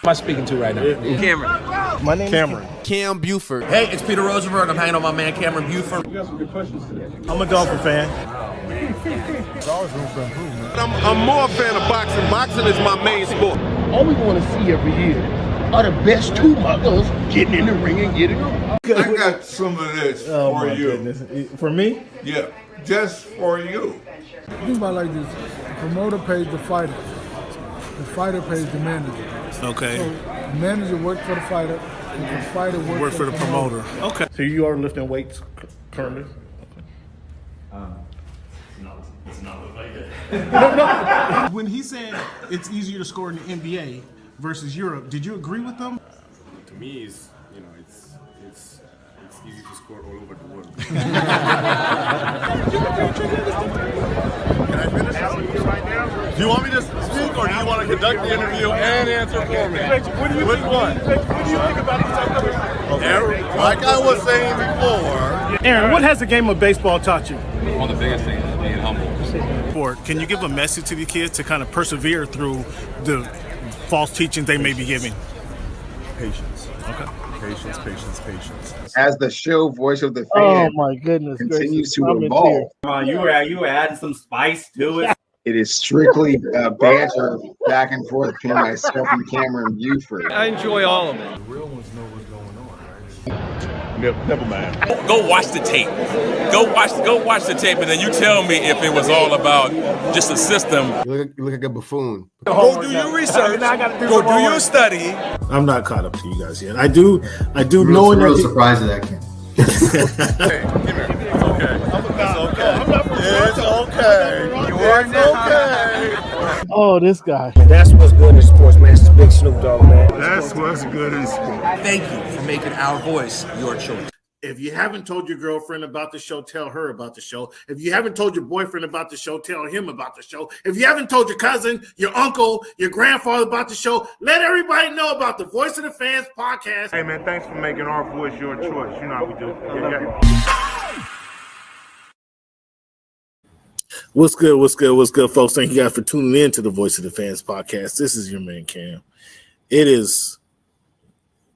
am I speaking to right now? Cameron. My name Cameron. is Cam Buford. Hey, it's Peter Rosenberg. I'm hanging on my man Cameron Buford. We got some good questions today. I'm a Dolphin fan. There's always room for improvement. I'm more a fan of boxing. Boxing is my main sport. All we want to see every year are the best two mothers getting in the ring and getting on. I got some of this for you. Goodness. For me? Yeah, just for you. Think about it like this: the promoter pays the fighter pays the manager. Okay. So the manager works for the fighter, and the fighter works for the promoter. Okay. So you are lifting weights currently? When he said it's easier to score in the NBA versus Europe, did you agree with them? To me, it's easy to score all over the world. Can I finish? Do you want me to speak or do you want to conduct the interview and answer for me? Which one? What do you think about these type of Aaron, like I was saying before. Aaron, what has the game of baseball taught you? One of the biggest things is being humble. Can you give a message to the kids to kind of persevere through the false teachings they may be giving? Patience. Okay. Patience. As the show Voice of the Fans Oh my goodness! continues to I'm in evolve, tears. Come on, you were adding some spice to it. it is strictly banter back and forth between myself and Cameron Buford. I enjoy all of it. The real ones know what's going on, right? Never mind. Go watch the tape. Go watch the tape, and then you tell me if it was all about just a system. You look like a buffoon. Go do your research. Go do your study. I'm not caught up to you guys yet. I do I'm real surprised at that, Ken. Hey, come here. It's okay. It's okay. You are okay. Oh, this guy. That's what's good in sports, man. It's the big Snoop Dogg, man. That's what's good in sport. Thank you for making our voice your choice. If you haven't told your girlfriend about the show, tell her about the show. If you haven't told your boyfriend about the show, tell him about the show. If you haven't told your cousin, your uncle, your grandfather about the show, let everybody know about the Voice of the Fans podcast. Hey, man, thanks for making our voice your choice. You know how we do. Yeah. What's good, folks? Thank you guys for tuning in to the Voice of the Fans podcast. This is your man, Cam. It is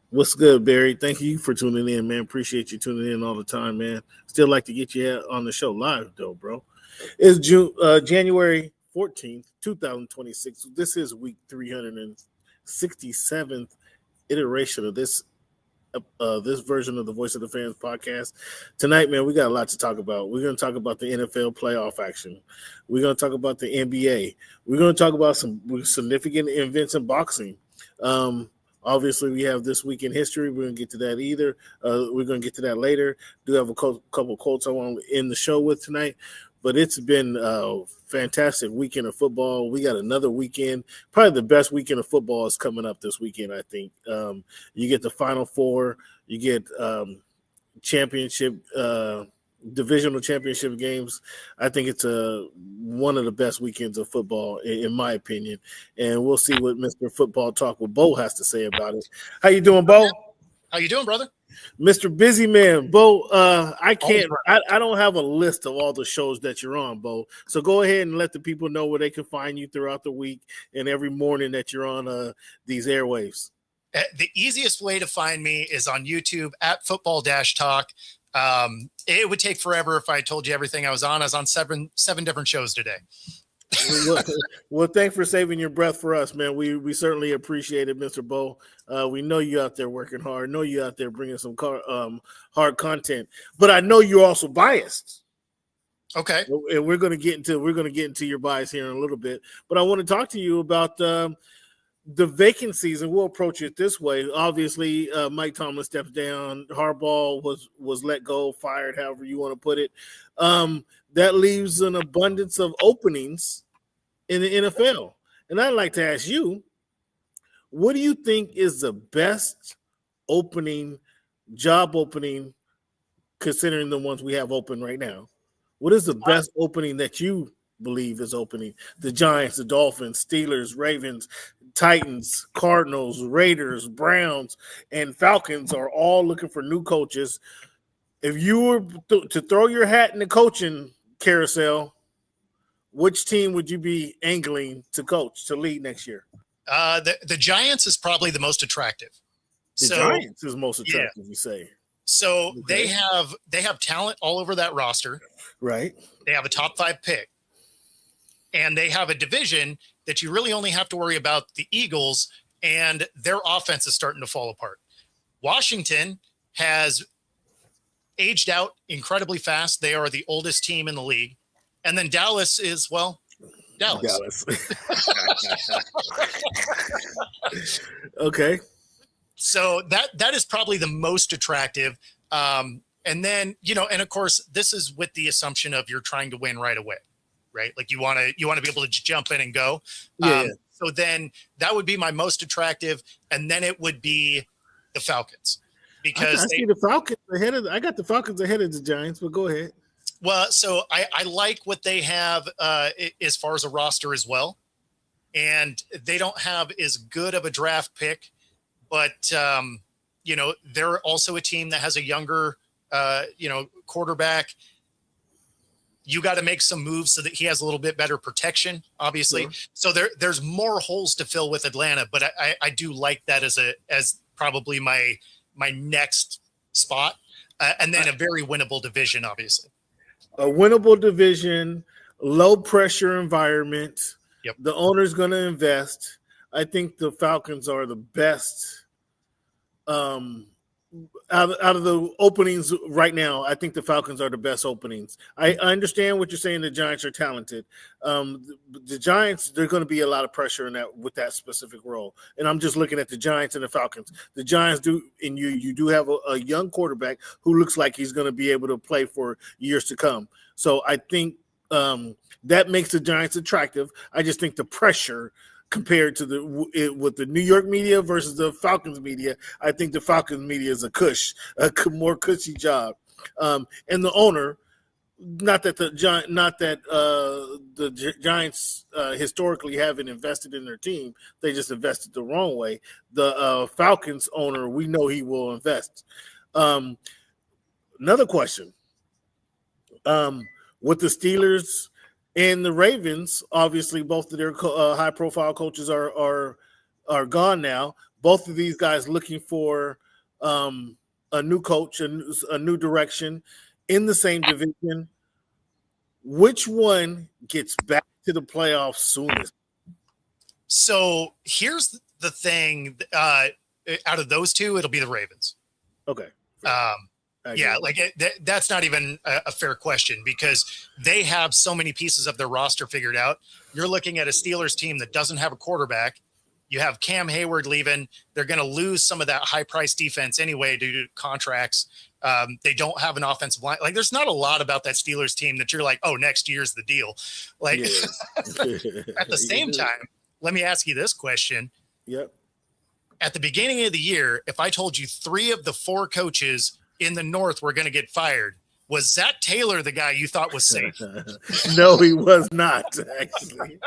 what's good, Barry. Thank you for tuning in, man. Appreciate you tuning in all the time, man. Still like to get you on the show live, though, bro. It's January 14th, 2026. This is week 367th iteration of this version of the Voice of the Fans podcast. Tonight, man, we got a lot to talk about. We're going to talk about the NFL playoff action. We're going to talk about the NBA. We're going to talk about some significant events in boxing. Obviously, we have this week in history. We're going to get to that we're going to get to that later. Do have a couple quotes I want to end the show with tonight. But it's been a fantastic weekend of football. We got another weekend. Probably the best weekend of football is coming up this weekend, I think. You get the Final Four. You get divisional championship games. I think it's one of the best weekends of football, in my opinion. And we'll see what Mr. Football Talk with Bo has to say about it. How you doing, Bo? How you doing, brother? Mr. Busy Man, Bo, I don't have a list of all the shows that you're on, Bo. So go ahead and let the people know where they can find you throughout the week and every morning that you're on these airwaves. The easiest way to find me is on YouTube at Football-Talk. It would take forever if I told you everything I was on. I was on seven different shows today. Well, thanks for saving your breath for us, man. We certainly appreciate it, Mr. Bo. We know you out there working hard. Know you out there bringing some hard content, but I know you're also biased. Okay, and we're going to get into your bias here in a little bit. But I want to talk to you about the vacancies, and we'll approach it this way. Obviously, Mike Tomlin steps down. Harbaugh was let go, fired, however you want to put it. That leaves an abundance of openings in the NFL. And I'd like to ask you, what do you think is the best job opening, considering the ones we have open right now? What is the best opening that you believe is opening? The Giants, the Dolphins, Steelers, Ravens, Titans, Cardinals, Raiders, Browns, and Falcons are all looking for new coaches. If you were to throw your hat in the coaching carousel, which team would you be angling to coach, to lead next year? The Giants is probably the most attractive. The Giants is most attractive, you say. So they have talent all over that roster. Right. They have a top 5 pick. And they have a division that you really only have to worry about the Eagles, and their offense is starting to fall apart. Washington has aged out incredibly fast. They are the oldest team in the league. And then Dallas is, well, Dallas. Okay. So that is probably the most attractive. And then, and of course, this is with the assumption of you're trying to win right away, right? Like you want to be able to jump in and go. So then that would be my most attractive. And then it would be the Falcons, because I see the Falcons ahead of. I got the Falcons ahead of the Giants, but go ahead. Well, so I like what they have as far as a roster as well. And they don't have as good of a draft pick, but, they're also a team that has a younger, quarterback. You got to make some moves so that he has a little bit better protection, obviously. Sure. So there's more holes to fill with Atlanta, but I do like that as probably my next spot. And then a very winnable division, obviously. A winnable division, low pressure environment. Yep. The owner's going to invest. I think the Falcons are the best out of the openings right now. I think the Falcons are the best openings. I understand what you're saying. The Giants are talented. The Giants, there's going to be a lot of pressure in that with that specific role. And I'm just looking at the Giants and the Falcons. The Giants do, and you do have a young quarterback who looks like he's going to be able to play for years to come. So I think that makes the Giants attractive. I just think the pressure compared to with the New York media versus the Falcons media, I think the Falcons media is a more cushy job. And the owner, not that the Giants historically haven't invested in their team, they just invested the wrong way. The Falcons owner, we know he will invest. Another question. With the Steelers and the Ravens, obviously, both of their high-profile coaches are gone now. Both of these guys looking for a new coach, a new direction in the same division. Which one gets back to the playoffs soonest? So here's the thing. Out of those two, it'll be the Ravens. Okay. That's not even a fair question, because they have so many pieces of their roster figured out. You're looking at a Steelers team that doesn't have a quarterback. You have Cam Hayward leaving. They're going to lose some of that high-priced defense anyway due to contracts. They don't have an offensive line. Like, there's not a lot about that Steelers team that you're like, oh, next year's the deal. Like, at the same time, let me ask you this question. Yep. At the beginning of the year, if I told you 3 of the 4 coaches in the North were going to get fired, was Zach Taylor the guy you thought was safe? No, he was not, actually.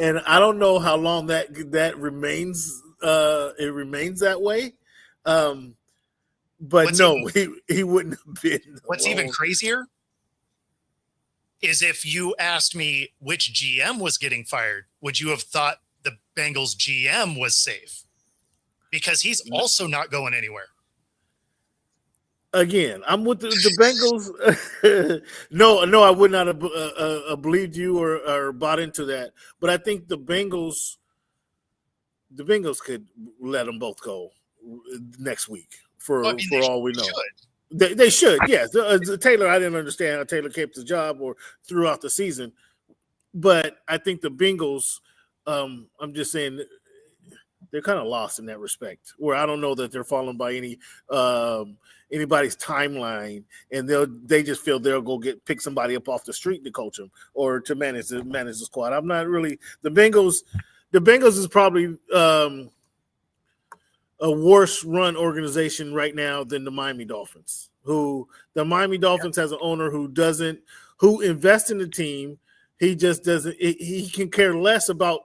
and I don't know how long that remains. It remains that way. But he wouldn't have been. What's even crazier is if you asked me which GM was getting fired, would you have thought the Bengals GM was safe? Because he's also not going anywhere. Again, I'm with the Bengals. No, I would not have believed you or bought into that. But I think the Bengals could let them both go next week for all we know. They should, yes. Taylor, I didn't understand how Taylor kept the job or throughout the season. But I think the Bengals, I'm just saying, they're kind of lost in that respect, where I don't know that they're following by anybody's timeline, and they just feel they'll go pick somebody up off the street to coach them or to manage the squad. I'm not really the Bengals. The Bengals is probably a worse run organization right now than the Miami Dolphins. The Miami Dolphins has an owner who invests in the team. He just doesn't. He can care less about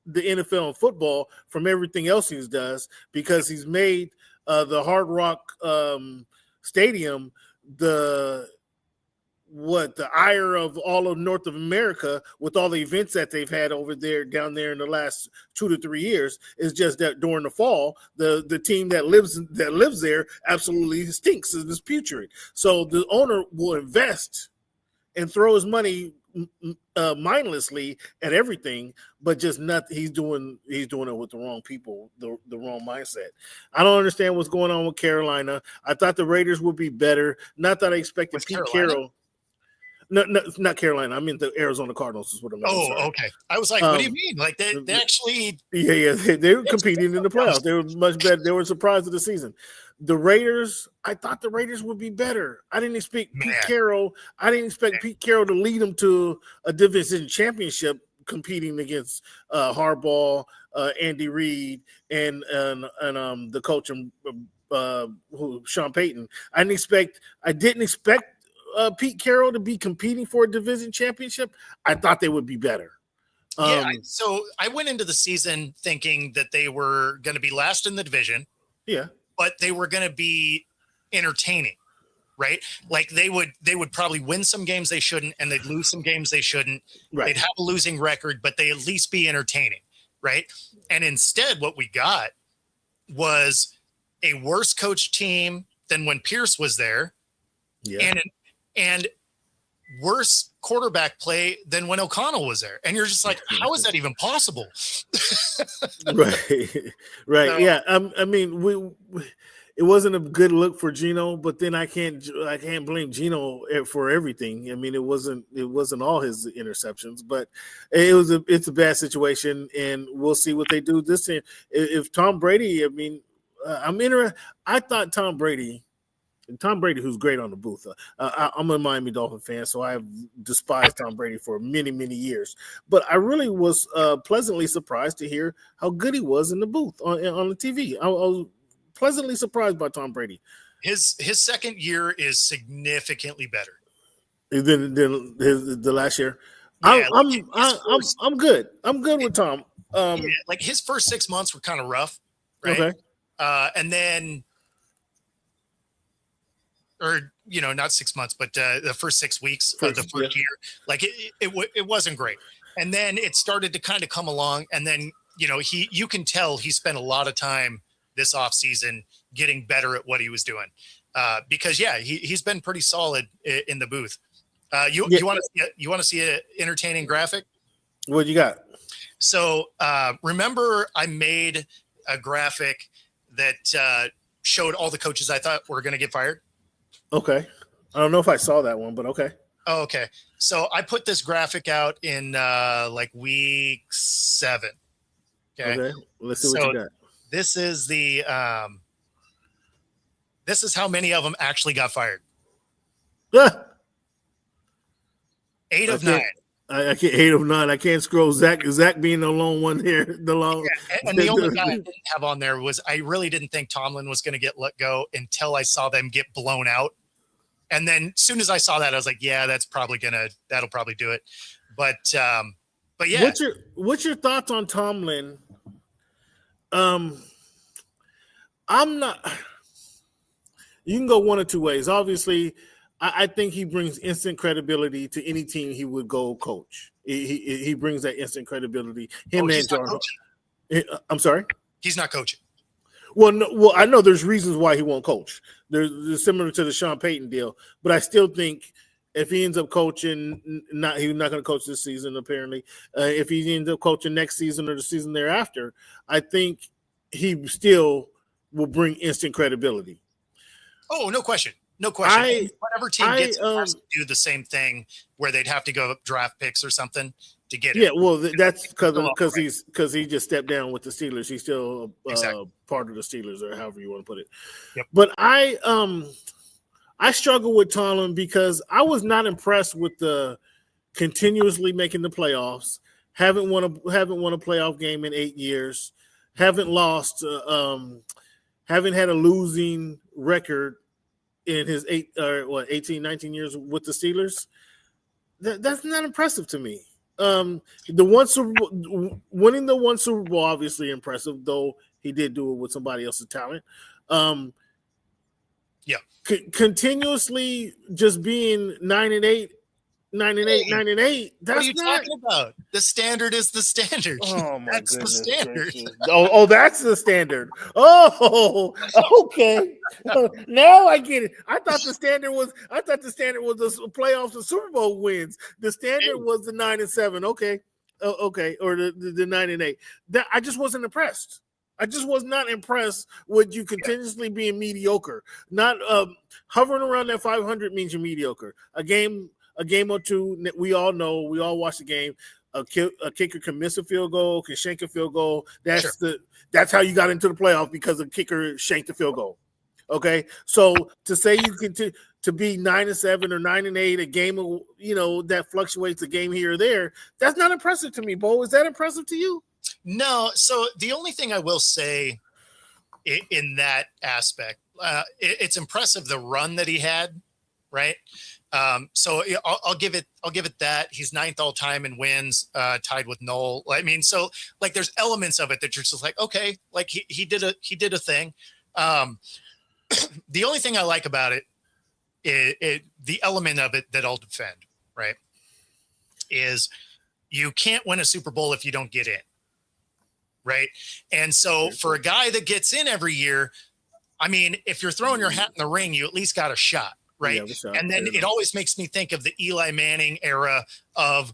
the NFL and football from everything else he does, because he's made the Hard Rock Stadium the the ire of all of North of America with all the events that they've had over there down there in the last 2 to 3 years is just that during the fall, the team that lives there absolutely stinks and is putrid. So the owner will invest and throw his money mindlessly at everything, but just not. He's doing it with the wrong people, the wrong mindset. I don't understand what's going on with Carolina. I thought the Raiders would be better. Not that I expected Pete Carroll. No, not Carolina. I mean the Arizona Cardinals is what I'm. Oh, okay. I was like, what do you mean? Like they actually? Yeah. They were competing in the playoffs. They were much better. They were surprised of the season. The Raiders, I thought the Raiders would be better. I didn't expect Pete Carroll. I didn't expect Pete Carroll to lead them to a division championship, competing against Harbaugh, Andy Reid, and the coach Sean Payton. I didn't expect Pete Carroll to be competing for a division championship. I thought they would be better. So I went into the season thinking that they were going to be last in the division. Yeah. But they were going to be entertaining, right? Like they would probably win some games they shouldn't, and they'd lose some games they shouldn't. Right. They'd have a losing record, but they at least be entertaining, right? And instead, what we got was a worse coach team than when Pierce was there, and worse quarterback play than when O'Connell was there. And you're just like, how is that even possible? Right. So, yeah. I mean, it wasn't a good look for Geno, but then I can't blame Geno for everything. I mean, it wasn't all his interceptions, but it's a bad situation, and we'll see what they do this year. If Tom Brady, I mean, I'm interested. I thought Tom Brady, who's great on the booth. I'm a Miami Dolphin fan, so I have despised Tom Brady for many, many years. But I really was pleasantly surprised to hear how good he was in the booth on the TV. I was pleasantly surprised by Tom Brady. His second year is significantly better than the last year. Yeah, I'm good. I'm good with Tom. Like his first 6 months were kind of rough, right? Okay. And then. Or, not 6 months, but the first 6 weeks of the first year, like it wasn't great. And then it started to kind of come along. And then, you can tell he spent a lot of time this offseason getting better at what he was doing. Because he's been pretty solid in the booth. You want to see an entertaining graphic? What you got? So remember I made a graphic that showed all the coaches I thought were going to get fired. Okay. I don't know if I saw that one, but okay. Oh, okay. So I put this graphic out in like week 7. Okay. Let's see what you got. This is this is how many of them actually got fired. 8 of 9. I can't 8 of 9. I can't scroll. Zach being the lone one here. And the only guy I didn't have on there was I really didn't think Tomlin was going to get let go until I saw them get blown out. And then as soon as I saw that, I was like, yeah, that'll probably do it. But yeah. What's your thoughts on Tomlin? You can go one or two ways. Obviously, I think he brings instant credibility to any team he would go coach. He brings that instant credibility. I'm sorry? He's not coaching. Well, no, I know there's reasons why he won't coach. There's similar to the Sean Payton deal, but I still think if he ends up coaching, he's not going to coach this season. Apparently, if he ends up coaching next season or the season thereafter, I think he still will bring instant credibility. Oh, no question. No question. Whatever team gets him has to do the same thing where they'd have to go up draft picks or something to get it. Yeah, well, that's because he just stepped down with the Steelers. He's still part of the Steelers, or however you want to put it. Yep. But I struggle with Tomlin because I was not impressed with the continuously making the playoffs. Haven't won a playoff game in 8 years. Haven't lost. Haven't had a losing record in his 18, 19 years with the Steelers. That's not impressive to me. Winning the one Super Bowl, obviously impressive, though he did do it with somebody else's talent. Yeah. Continuously just being 9-8, 9-8, 9-8. That's what are you not talking about? The standard is the standard. Oh my That's goodness the standard. gracious. Oh, that's the standard. Oh, okay. Now I get it. I thought the standard was the playoffs and Super Bowl wins. The standard was the 9-7. Okay. Okay. Or the 9-8. That I just wasn't impressed. I just was not impressed with you continuously being mediocre. Not hovering around that 500 means you're mediocre. A game or two, we all know, we all watch the game. A kicker can miss a field goal, can shank a field goal. That's how you got into the playoff, because the kicker shanked the field goal. Okay, so to say you can to be 9-7 or 9-8, a game of, that fluctuates a game here or there, that's not impressive to me, Bo. Is that impressive to you? No. So the only thing I will say in that aspect, it's impressive the run that he had, right? So I'll give it that. He's 9th all time in wins, tied with Noel. I mean, so like there's elements of it that you're just like, okay, like he did a thing. The only thing I like about it, the element of it that I'll defend, right, is you can't win a Super Bowl if you don't get in, right? And so for a guy that gets in every year, I mean, if you're throwing your hat in the ring, you at least got a shot. Right. Yeah, and then it always makes me think of the Eli Manning era of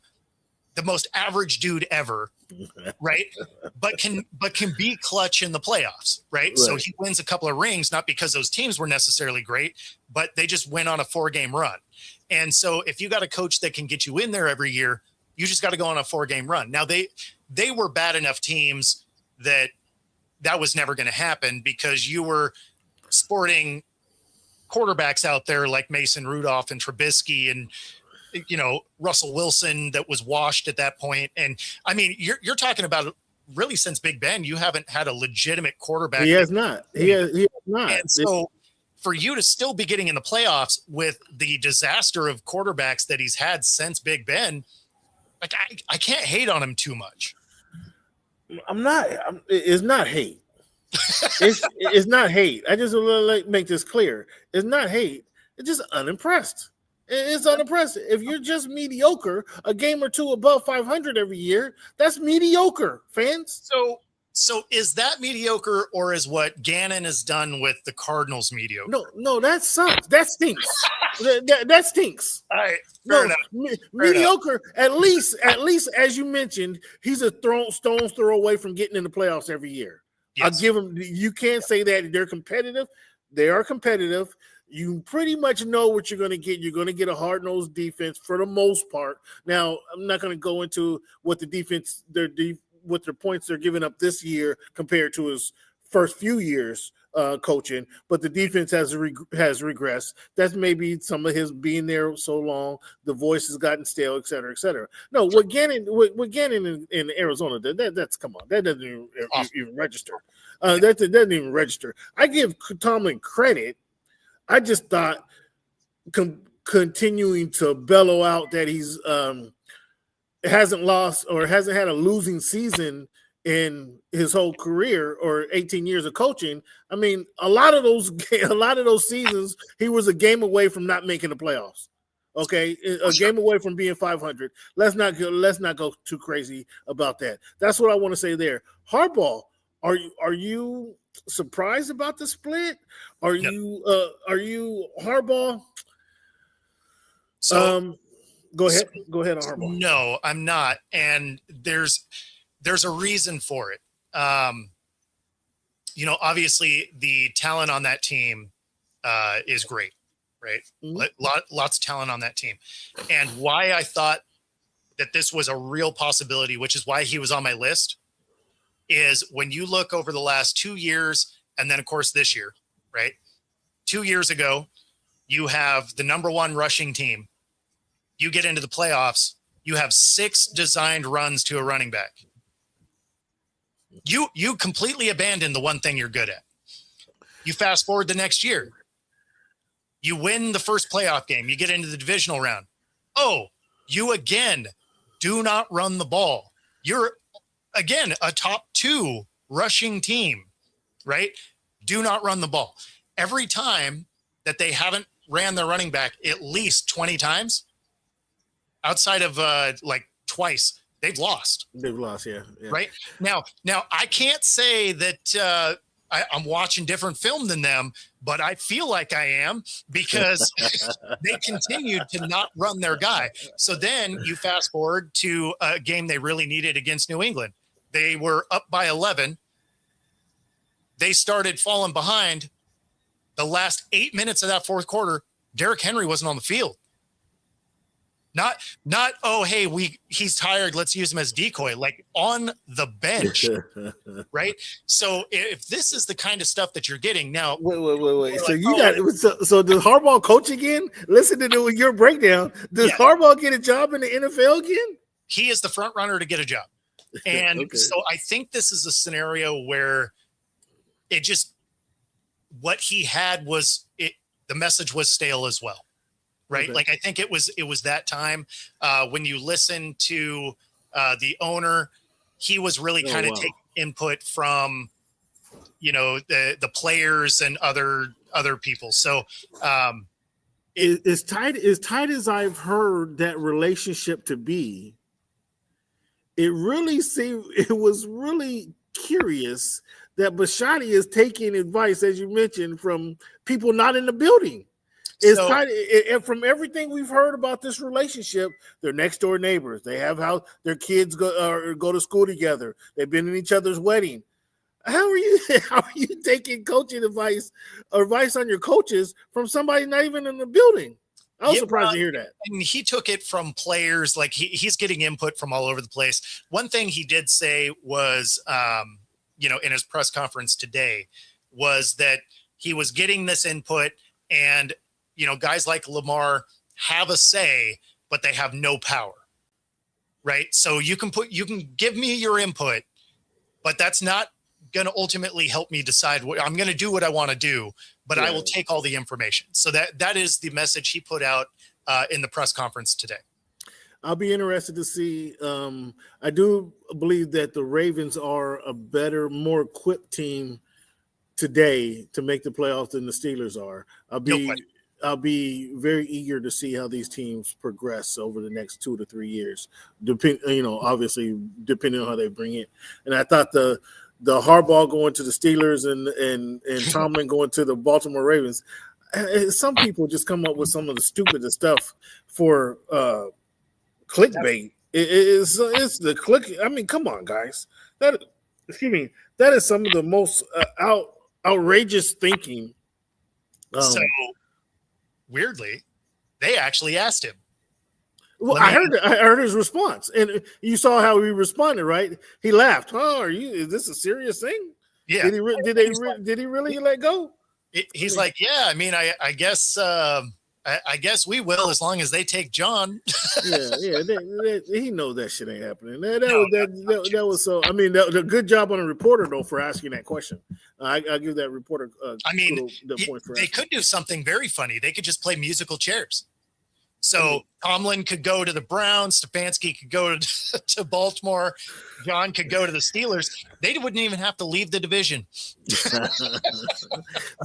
the most average dude ever. Right. But can be clutch in the playoffs. Right. So he wins a couple of rings, not because those teams were necessarily great, but they just went on a 4-game run. And so if you got a coach that can get you in there every year, you just got to go on a 4-game run. Now they were bad enough teams that was never going to happen, because you were sporting quarterbacks out there like Mason Rudolph and Trubisky and, Russell Wilson that was washed at that point. And I mean, you're talking about really since Big Ben, you haven't had a legitimate quarterback. He has not. He has not. And so for you to still be getting in the playoffs with the disaster of quarterbacks that he's had since Big Ben, like I can't hate on him too much. It's not hate. It's not hate. I just want to make this clear. It's not hate. It's just unimpressed. It's unimpressive. If you're just mediocre, a game or two above 500 every year, that's mediocre, fans. So is that mediocre, or is what Gannon has done with the Cardinals mediocre? No, that sucks. That stinks. that stinks. All right, fair enough. Mediocre. At least, as you mentioned, he's a stone's throw away from getting in the playoffs every year. Yes. I'll give them. You can't say that they're competitive. They are competitive. You pretty much know what you're going to get. You're going to get a hard-nosed defense for the most part. Now, I'm not going to go into what the defense, what their points they're giving up this year compared to his first few years coaching, but the defense has regressed. That's maybe some of his being there so long. The voice has gotten stale, et cetera, et cetera. No, what Gannon in Arizona, that's come on. That doesn't even register. That doesn't even register. I give Tomlin credit. I just thought continuing to bellow out that he's hasn't lost or hasn't had a losing season in his whole career or 18 years of coaching. I mean, a lot of those seasons, he was a game away from not making the playoffs. Okay, a game away from being 500. Let's not go too crazy about that. That's what I want to say there. Harbaugh, are you surprised about the split? Are you Harbaugh? So go ahead on Harbaugh. No, I'm not, and there's a reason for it. Obviously the talent on that team is great, right? Mm-hmm. Lots of talent on that team. And why I thought that this was a real possibility, which is why he was on my list, is when you look over the last 2 years and then, of course, this year, right? 2 years ago, you have the number one rushing team. You get into the playoffs, you have 6 designed runs to a running back. You completely abandon the one thing you're good at. You fast forward the next year. You win the first playoff game. You get into the divisional round. Oh, you again do not run the ball. You're, again, a top 2 rushing team, right? Do not run the ball. Every time that they haven't ran their running back at least 20 times. Outside of like twice, they've lost. They've lost, yeah. Right now, I can't say that I'm watching different film than them, but I feel like I am because they continued to not run their guy. So then you fast forward to a game they really needed against New England. They were up by 11. They started falling behind. The last 8 minutes of that fourth quarter, Derrick Henry wasn't on the field. Not oh, hey, he's tired, let's use him as decoy, like on the bench. Right? So if this is the kind of stuff that you're getting now. Wait. So you got so does Harbaugh coach again? Listen to your breakdown. Does Harbaugh get a job in the NFL again? He is the front runner to get a job. And so I think this is a scenario where it just what he had was the message was stale as well. Right. Like, I think it was that time when you listen to the owner, he was really kind of taking input from, the players and other people. So as tight as I've heard that relationship to be, it was really curious that Bisciotti is taking advice, as you mentioned, from people not in the building. It's from everything we've heard about this relationship. They're next door neighbors. They have how their kids go to school together. They've been in each other's wedding. How are you taking coaching advice or advice on your coaches from somebody not even in the building? I was surprised to hear that. And he took it from players. Like he's getting input from all over the place. One thing he did say was, in his press conference today, was that he was getting this input and guys like Lamar have a say, but they have no power, right? So you can give me your input, but that's not going to ultimately help me decide what I'm going to do, what I want to do, but I will take all the information. So that is the message he put out in the press conference today. I'll be interested to see. I do believe that the Ravens are a better, more equipped team today to make the playoffs than the Steelers are. I'll be very eager to see how these teams progress over the next 2 to 3 years. Obviously depending on how they bring it. And I thought the Harbaugh going to the Steelers and Tomlin going to the Baltimore Ravens. Some people just come up with some of the stupidest stuff for clickbait. It's the click. I mean, come on, guys. That is some of the most outrageous thinking. So weirdly, they actually asked him. Well, I heard his response, and you saw how he responded, right? He laughed. Oh, is this a serious thing? Yeah. Did he really let go? He's like, yeah. I mean, I guess I guess we will as long as they take John. yeah. He knows that shit ain't happening. That was so. I mean, the good job on a reporter though for asking that question. I give that reporter. They could do something very funny. They could just play musical chairs. So Tomlin could go to the Browns, Stefanski could go to Baltimore, John could go to the Steelers. They wouldn't even have to leave the division.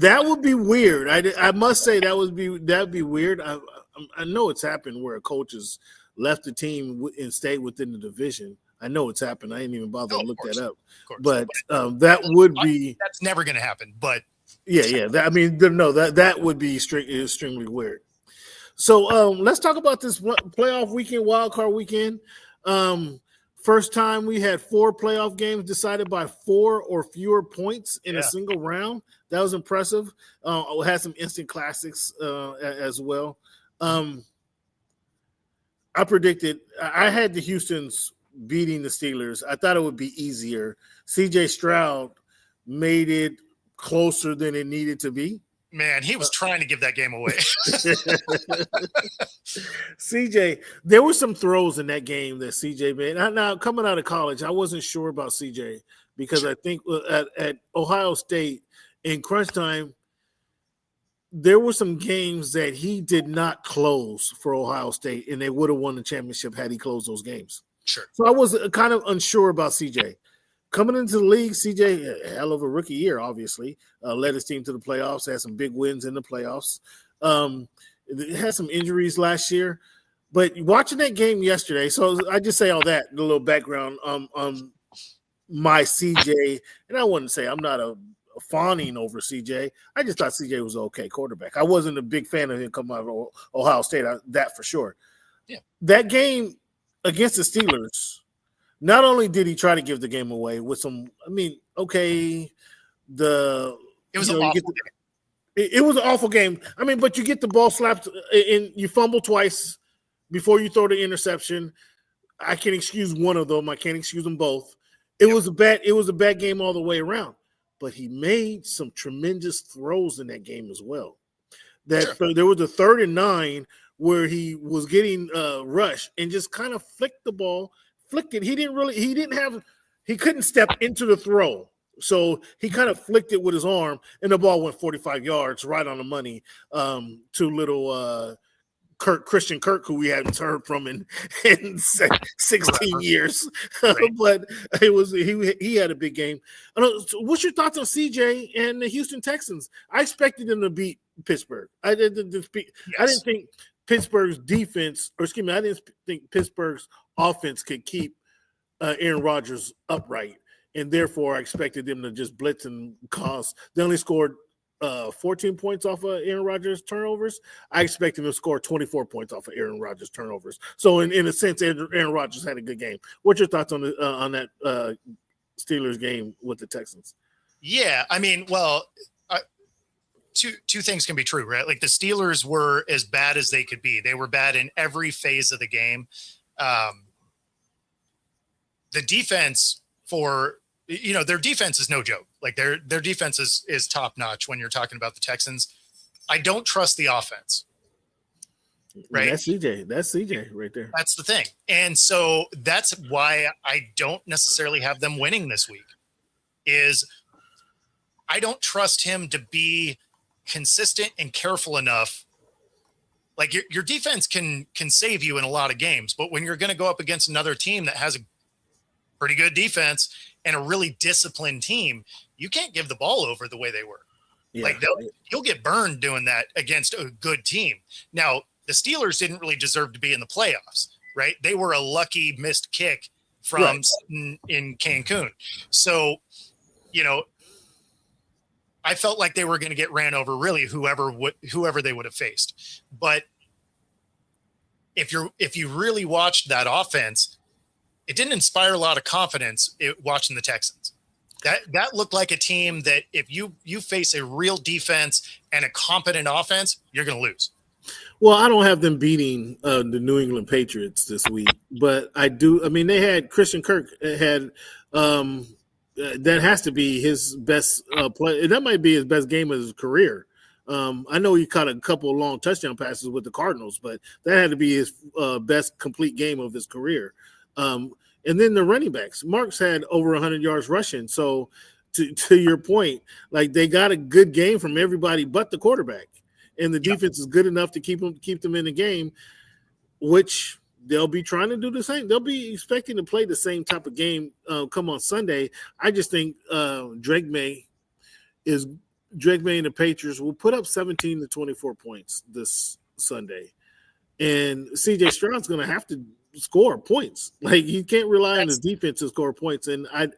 That would be weird. I must say that'd be weird. I know it's happened where a coach has left the team and stayed within the division. I know it's happened. I didn't even bother to look that up. But that would be – that's never going to happen. But yeah. That would be extremely weird. So let's talk about this playoff weekend, wild card weekend. First time we had 4 playoff games decided by 4 or fewer points in a single round. That was impressive. We had some instant classics as well. I had the Houston's beating the Steelers. I thought it would be easier. CJ Stroud made it closer than it needed to be. Man, he was trying to give that game away. CJ, there were some throws in that game that CJ made. Now, coming out of college, I wasn't sure about CJ because I think at Ohio State in crunch time, there were some games that he did not close for Ohio State, and they would have won the championship had he closed those games. Sure. So I was kind of unsure about CJ. coming into the league, CJ, a hell of a rookie year, obviously. Led his team to the playoffs, had some big wins in the playoffs. Had some injuries last year. But watching that game yesterday, so I just say all that, the little background on my CJ, and I wouldn't say I'm not a fawning over CJ. I just thought CJ was an okay quarterback. I wasn't a big fan of him coming out of Ohio State, that for sure. Yeah. That game against the Steelers, not only did he try to give the game away with some, it was an awful game. It was an awful game. But you get the ball slapped and you fumble twice before you throw the interception. I can excuse one of them. I can't excuse them both. It was a bad game all the way around. But he made some tremendous throws in that game as well. There was a 3rd and 9 where he was getting rushed and just kind of flicked the ball, flicked it. He couldn't step into the throw. So he kind of flicked it with his arm, and the ball went 45 yards right on the money to little Christian Kirk, who we hadn't heard from in 16 years. But he had a big game. What's your thoughts on CJ and the Houston Texans? I expected them to beat Pittsburgh. I didn't think Pittsburgh's defense, I didn't think Pittsburgh's offense could keep Aaron Rodgers upright. And therefore, I expected them to just blitz and cause. They only scored 14 points off of Aaron Rodgers' turnovers. I expect him to score 24 points off of Aaron Rodgers' turnovers. So, in a sense, Aaron Rodgers had a good game. What's your thoughts on that Steelers game with the Texans? Yeah, two things can be true, right? Like the Steelers were as bad as they could be. They were bad in every phase of the game. The defense their defense is no joke. Like their defense is top notch when you're talking about the Texans. I don't trust the offense. Right. That's CJ right there. That's the thing. And so that's why I don't necessarily have them winning this week is I don't trust him to be consistent and careful enough. Like your defense can save you in a lot of games, but when you're going to go up against another team that has a pretty good defense and a really disciplined team, you can't give the ball over the way they were. Yeah. Like you'll get burned doing that against a good team. Now, the Steelers didn't really deserve to be in the playoffs, right? They were a lucky missed kick from in Cancun. So, I felt like they were going to get ran over really whoever they would have faced. But if you really watched that offense, it didn't inspire a lot of confidence watching the Texans. That looked like a team that if you face a real defense and a competent offense, you're going to lose. Well, I don't have them beating the New England Patriots this week, but I do. They had Christian Kirk had that has to be his best play. That might be his best game of his career. I know he caught a couple of long touchdown passes with the Cardinals, but that had to be his best complete game of his career. And then the running backs, Marks had over 100 yards rushing. So to your point, like they got a good game from everybody but the quarterback, and the defense is good enough to keep them in the game, which they'll be trying to do the same. They'll be expecting to play the same type of game come on Sunday. I just think Drake May and the Patriots will put up 17 to 24 points this Sunday, and CJ Stroud's going to have to score points. Like you can't rely on his defense to score points. And I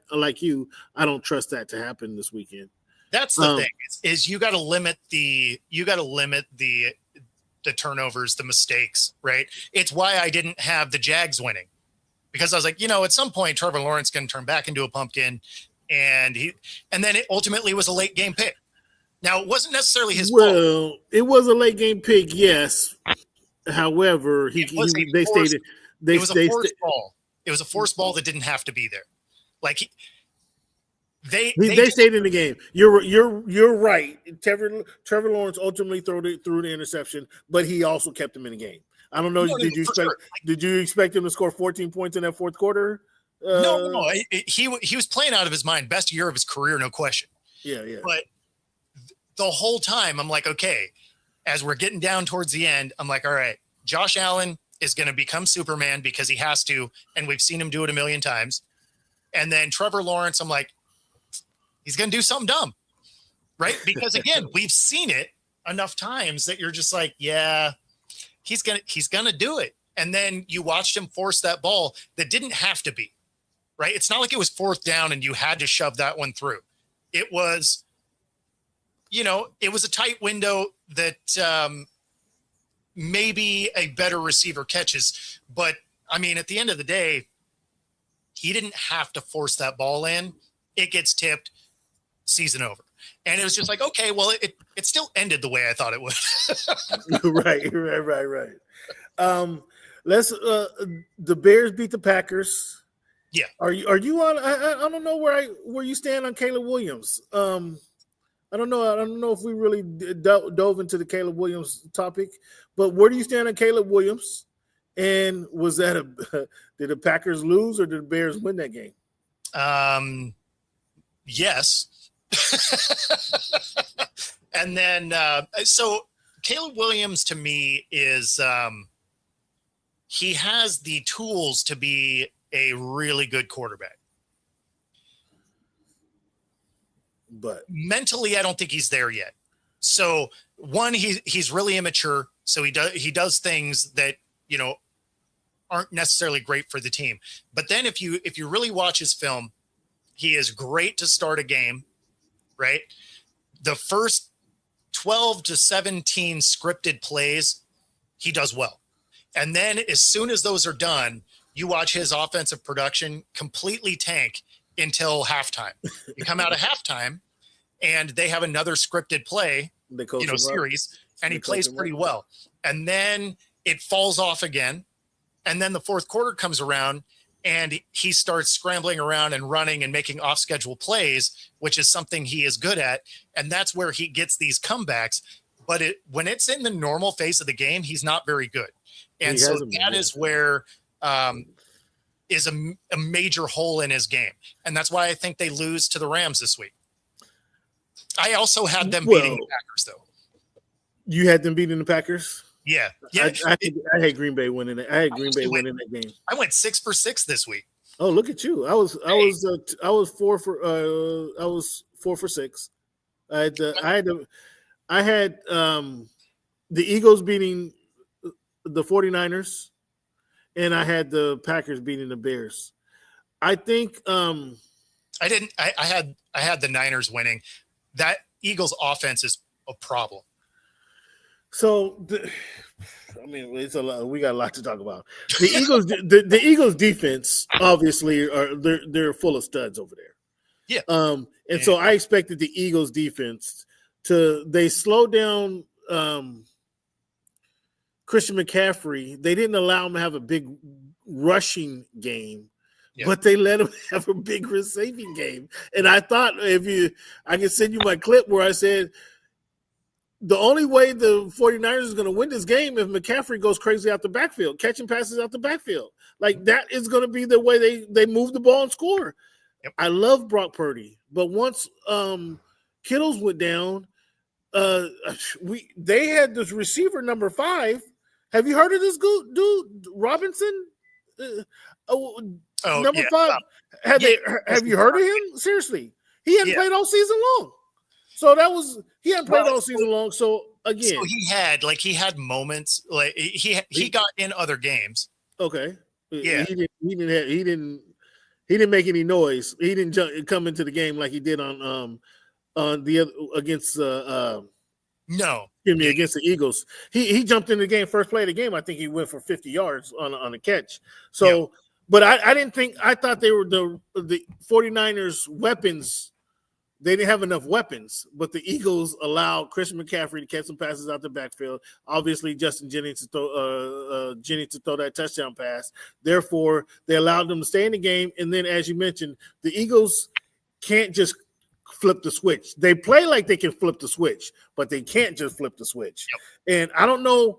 don't trust that to happen this weekend. That's the thing is you got to limit the turnovers, the mistakes, right? It's why I didn't have the Jags winning because I was like, at some point Trevor Lawrence can turn back into a pumpkin and then it ultimately was a late game pick. Now it wasn't necessarily his fault. Well, it was a late game pick. Yes. However, they stated, it was a forced ball. It was a forced ball that didn't have to be there. Like they stayed in the game. You're right. Trevor Lawrence ultimately threw the interception, but he also kept him in the game. I don't know. Did you expect him to score 14 points in that fourth quarter? No. He was playing out of his mind. Best year of his career, no question. Yeah. But the whole time, I'm like, okay. As we're getting down towards the end, I'm like, all right, Josh Allen is going to become Superman because he has to, and we've seen him do it a million times. And then Trevor Lawrence, I'm like, he's going to do something dumb, right? Because again, we've seen it enough times that you're just like, yeah, he's going to do it. And then you watched him force that ball that didn't have to be, right? It's not like it was fourth down and you had to shove that one through. It was, it was a tight window that maybe a better receiver catches. But I mean, at the end of the day, he didn't have to force that ball in. It gets tipped, season over. And it was just like, okay, well, it still ended the way I thought it would. Right. Let's the Bears beat the Packers. Yeah. Are you on? I don't know where you stand on Caleb Williams. I don't know if we really dove into the Caleb Williams topic, but where do you stand on Caleb Williams? And was that did the Packers lose or did the Bears win that game? Yes. And then so Caleb Williams to me is he has the tools to be a really good quarterback. But mentally, I don't think he's there yet. So one, he's really immature. So he does things that, aren't necessarily great for the team. But then if you really watch his film, he is great to start a game, right? The first 12 to 17 scripted plays, he does well. And then as soon as those are done, you watch his offensive production completely tank until halftime. You come out of halftime and they have another scripted play, series, and he plays pretty well. And then it falls off again. And then the fourth quarter comes around and he starts scrambling around and running and making off schedule plays, which is something he is good at. And that's where he gets these comebacks. But when it's in the normal phase of the game, he's not very good. And so that is where is a major hole in his game. And that's why I think they lose to the Rams this week. I also had them beating the Packers, though. You had them beating the Packers? Yeah. I had Green Bay winning it. I had Green Bay winning that game. I went 6 for 6 this week. Oh, look at you! I was 4 for 6. I had the Eagles beating the 49ers, and I had the Packers beating the Bears. I think I didn't. I had the Niners winning. That Eagles offense is a problem. So, it's a lot. We got a lot to talk about. The Eagles, the Eagles defense, obviously, they're full of studs over there. Yeah. So I expected the Eagles defense they slowed down Christian McCaffrey. They didn't allow him to have a big rushing game. Yep. But they let him have a big receiving game. And I thought I can send you my clip where I said the only way the 49ers is going to win this game if McCaffrey goes crazy out the backfield, catching passes out the backfield. Like that is going to be the way they move the ball and score. Yep. I love Brock Purdy, but once Kittles went down, they had this receiver number 5. Have you heard of this dude Robinson? Number 5. Have you heard of him? Seriously, he hadn't played all season long. So he hadn't played all season long. So again, so he had moments like he got in other games. Okay, yeah, he didn't make any noise. He didn't come into the game like he did on the other against against the Eagles. He jumped in the game first play of the game. I think he went for 50 yards on a catch. So. Yep. But I thought they were the 49ers weapons. They didn't have enough weapons, but the Eagles allowed Christian McCaffrey to catch some passes out the backfield. Obviously, Justin Jennings to throw that touchdown pass. Therefore, they allowed them to stay in the game. And then, as you mentioned, the Eagles can't just flip the switch. They play like they can flip the switch, but they can't just flip the switch. Yep. And I don't know.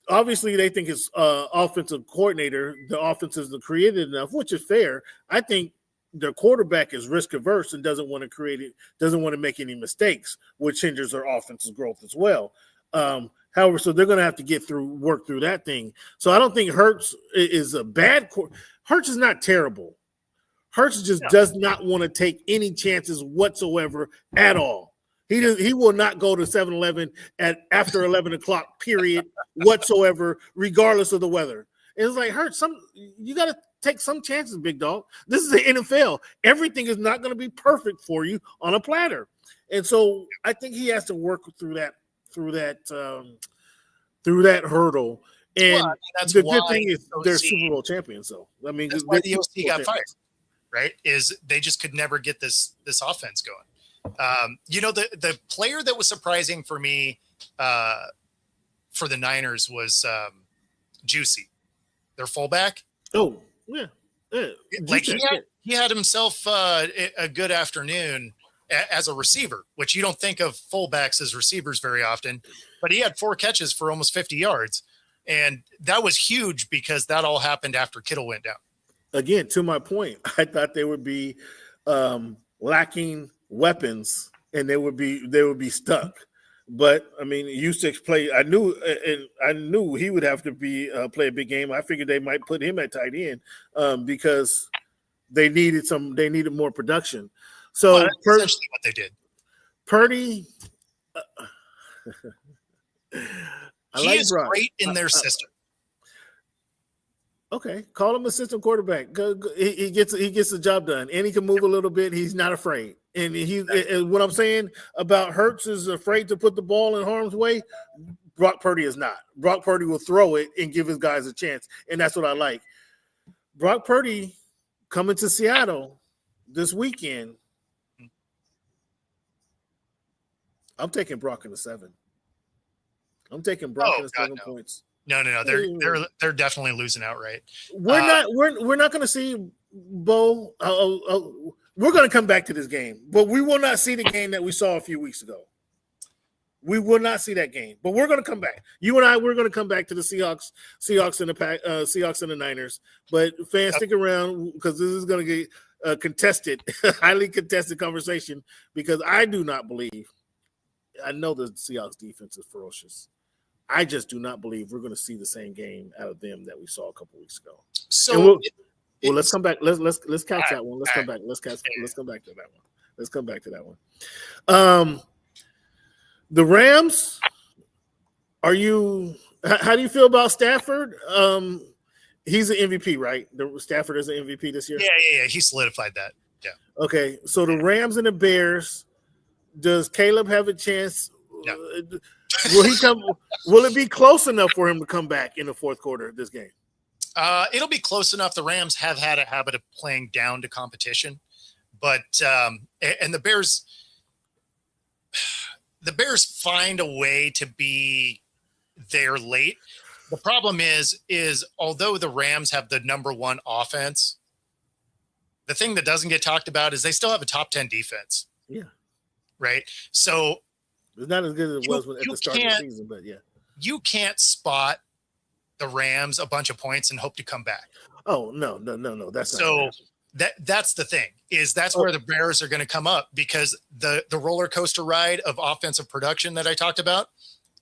Obviously, they think it's offensive coordinator. The offense isn't creative enough, which is fair. I think their quarterback is risk averse and doesn't want to make any mistakes, which hinders their offensive growth as well. However, so they're going to have to work through that thing. So I don't think Hurts is a bad. Hurts is not terrible. Hurts just does not want to take any chances whatsoever at all. He will not go to 7-Eleven after 11 o'clock, period, whatsoever, regardless of the weather. It's like, Hurts, you got to take some chances, big dog. This is the NFL. Everything is not going to be perfect for you on a platter. And so I think he has to work through that hurdle. And that's the why good thing is the they're OC Super Bowl champions, though. I mean, that's why the OC got fired, right? Is they just could never get this offense going. The player that was surprising for me for the Niners was Juicy, their fullback. Oh, yeah. Like he had himself a good afternoon as a receiver, which you don't think of fullbacks as receivers very often, but he had 4 catches for almost 50 yards. And that was huge because that all happened after Kittle went down. Again, to my point, I thought they would be lacking weapons and they would be stuck. But I mean, Usich play. I knew he would have to play a big game. I figured they might put him at tight end because they needed more production. So that's essentially what they did. Purdy, he is great in their system. Okay, call him assistant quarterback. He gets the job done, and he can move a little bit. He's not afraid. And what I'm saying about Hurts is afraid to put the ball in harm's way. Brock Purdy is not. Brock Purdy will throw it and give his guys a chance, and that's what I like. Brock Purdy coming to Seattle this weekend. I'm taking Brock in the 7. I'm taking Brock in the 7 points. No. They're definitely losing outright. We're not going to see Bo. We're going to come back to this game, but we will not see the game that we saw a few weeks ago. We will not see that game, but we're going to come back. You and I, we're going to come back to the Seahawks and the Niners. But fans, stick around because this is going to get a contested, highly contested conversation because I do not believe. I know the Seahawks defense is ferocious. I just do not believe we're going to see the same game out of them that we saw a couple weeks ago. So let's come back. Let's catch that one. Let's come back. Let's come back to that one. Let's come back to that one. The Rams. How do you feel about Stafford? He's an MVP, right? Stafford is an MVP this year. Yeah. He solidified that. Yeah. Okay, so the Rams and the Bears. Does Caleb have a chance? No. Will he come? Will it be close enough for him to come back in the fourth quarter of this game? It'll be close enough. The Rams have had a habit of playing down to competition, but and the Bears find a way to be there late. The problem is although the Rams have the number 1 offense, the thing that doesn't get talked about is they still have a top 10 defense. Yeah. Right. So it's not as good as it was at the start of the season, but yeah. You can't spot the Rams a bunch of points and hope to come back. Oh, no. That's so that's the thing that's where the Bears are going to come up because the roller coaster ride of offensive production that I talked about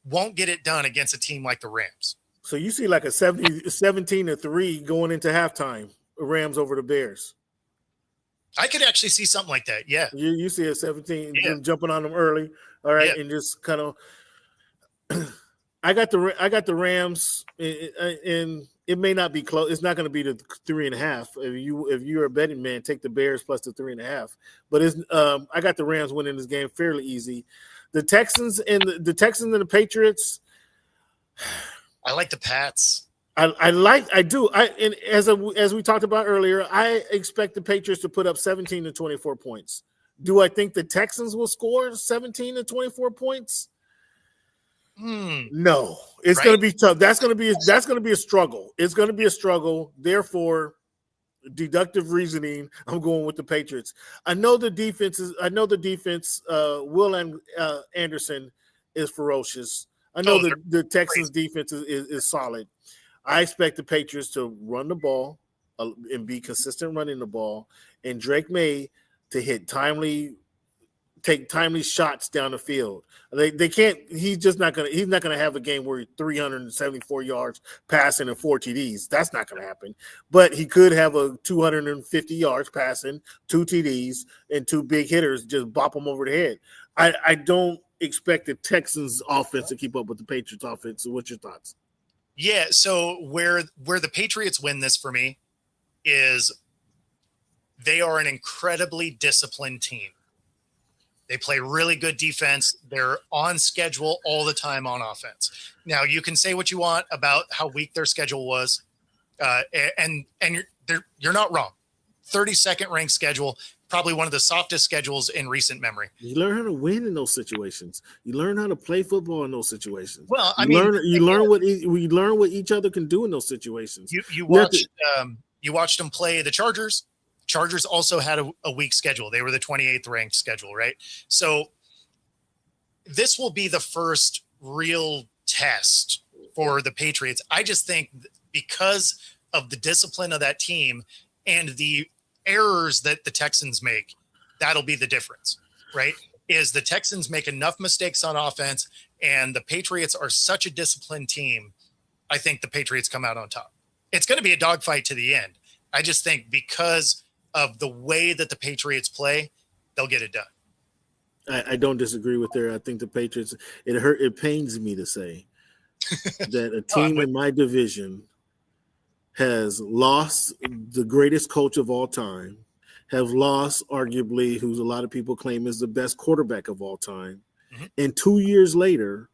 won't get it done against a team like the Rams. So you see like a 17-3 going into halftime, Rams over the Bears. I could actually see something like that. Yeah. You see a 17 jumping on them early. All right. Yeah. And just kind of, I got the Rams and it may not be close. It's not going to be the 3.5. If you're a betting man, take the Bears plus the 3.5, but I got the Rams winning this game fairly easy. The Texans and the Patriots. I like the Pats. As we talked about earlier, I expect the Patriots to put up 17 to 24 points. Do I think the Texans will score 17 to 24 points? No, it's going to be tough. That's going to be a struggle. It's going to be a struggle. Therefore, deductive reasoning, I'm going with the Patriots. I know the defense. Will Anderson is ferocious. I know the Texans defense is solid. I expect the Patriots to run the ball and be consistent running the ball, and Drake May to hit timely take timely shots down the field. They can't. He's just not gonna. He's not gonna have a game where 374 yards passing and 4 TDs. That's not gonna happen. But he could have a 250 yards passing, 2 TDs, and 2 big hitters. Just bop them over the head. I don't expect the Texans offense to keep up with the Patriots offense. So what's your thoughts? Yeah. So where the Patriots win this for me is they are an incredibly disciplined team. They play really good defense. They're on schedule all the time on offense. Now, you can say what you want about how weak their schedule was, and you're not wrong. 32nd ranked schedule, probably one of the softest schedules in recent memory. You learn how to win in those situations. You learn how to play football in those situations. Well, you learn what each other can do in those situations. You watched them play the Chargers. Chargers also had a weak schedule. They were the 28th ranked schedule, right? So this will be the first real test for the Patriots. I just think because of the discipline of that team and the errors that the Texans make, that'll be the difference, right? Is the Texans make enough mistakes on offense and the Patriots are such a disciplined team, I think the Patriots come out on top. It's going to be a dogfight to the end. I just think because of the way that the Patriots play, they'll get it done. I don't disagree with her. I think the Patriots, it pains me to say that a team in my division has lost the greatest coach of all time, have lost arguably who a lot of people claim is the best quarterback of all time. Mm-hmm. And 2 years later,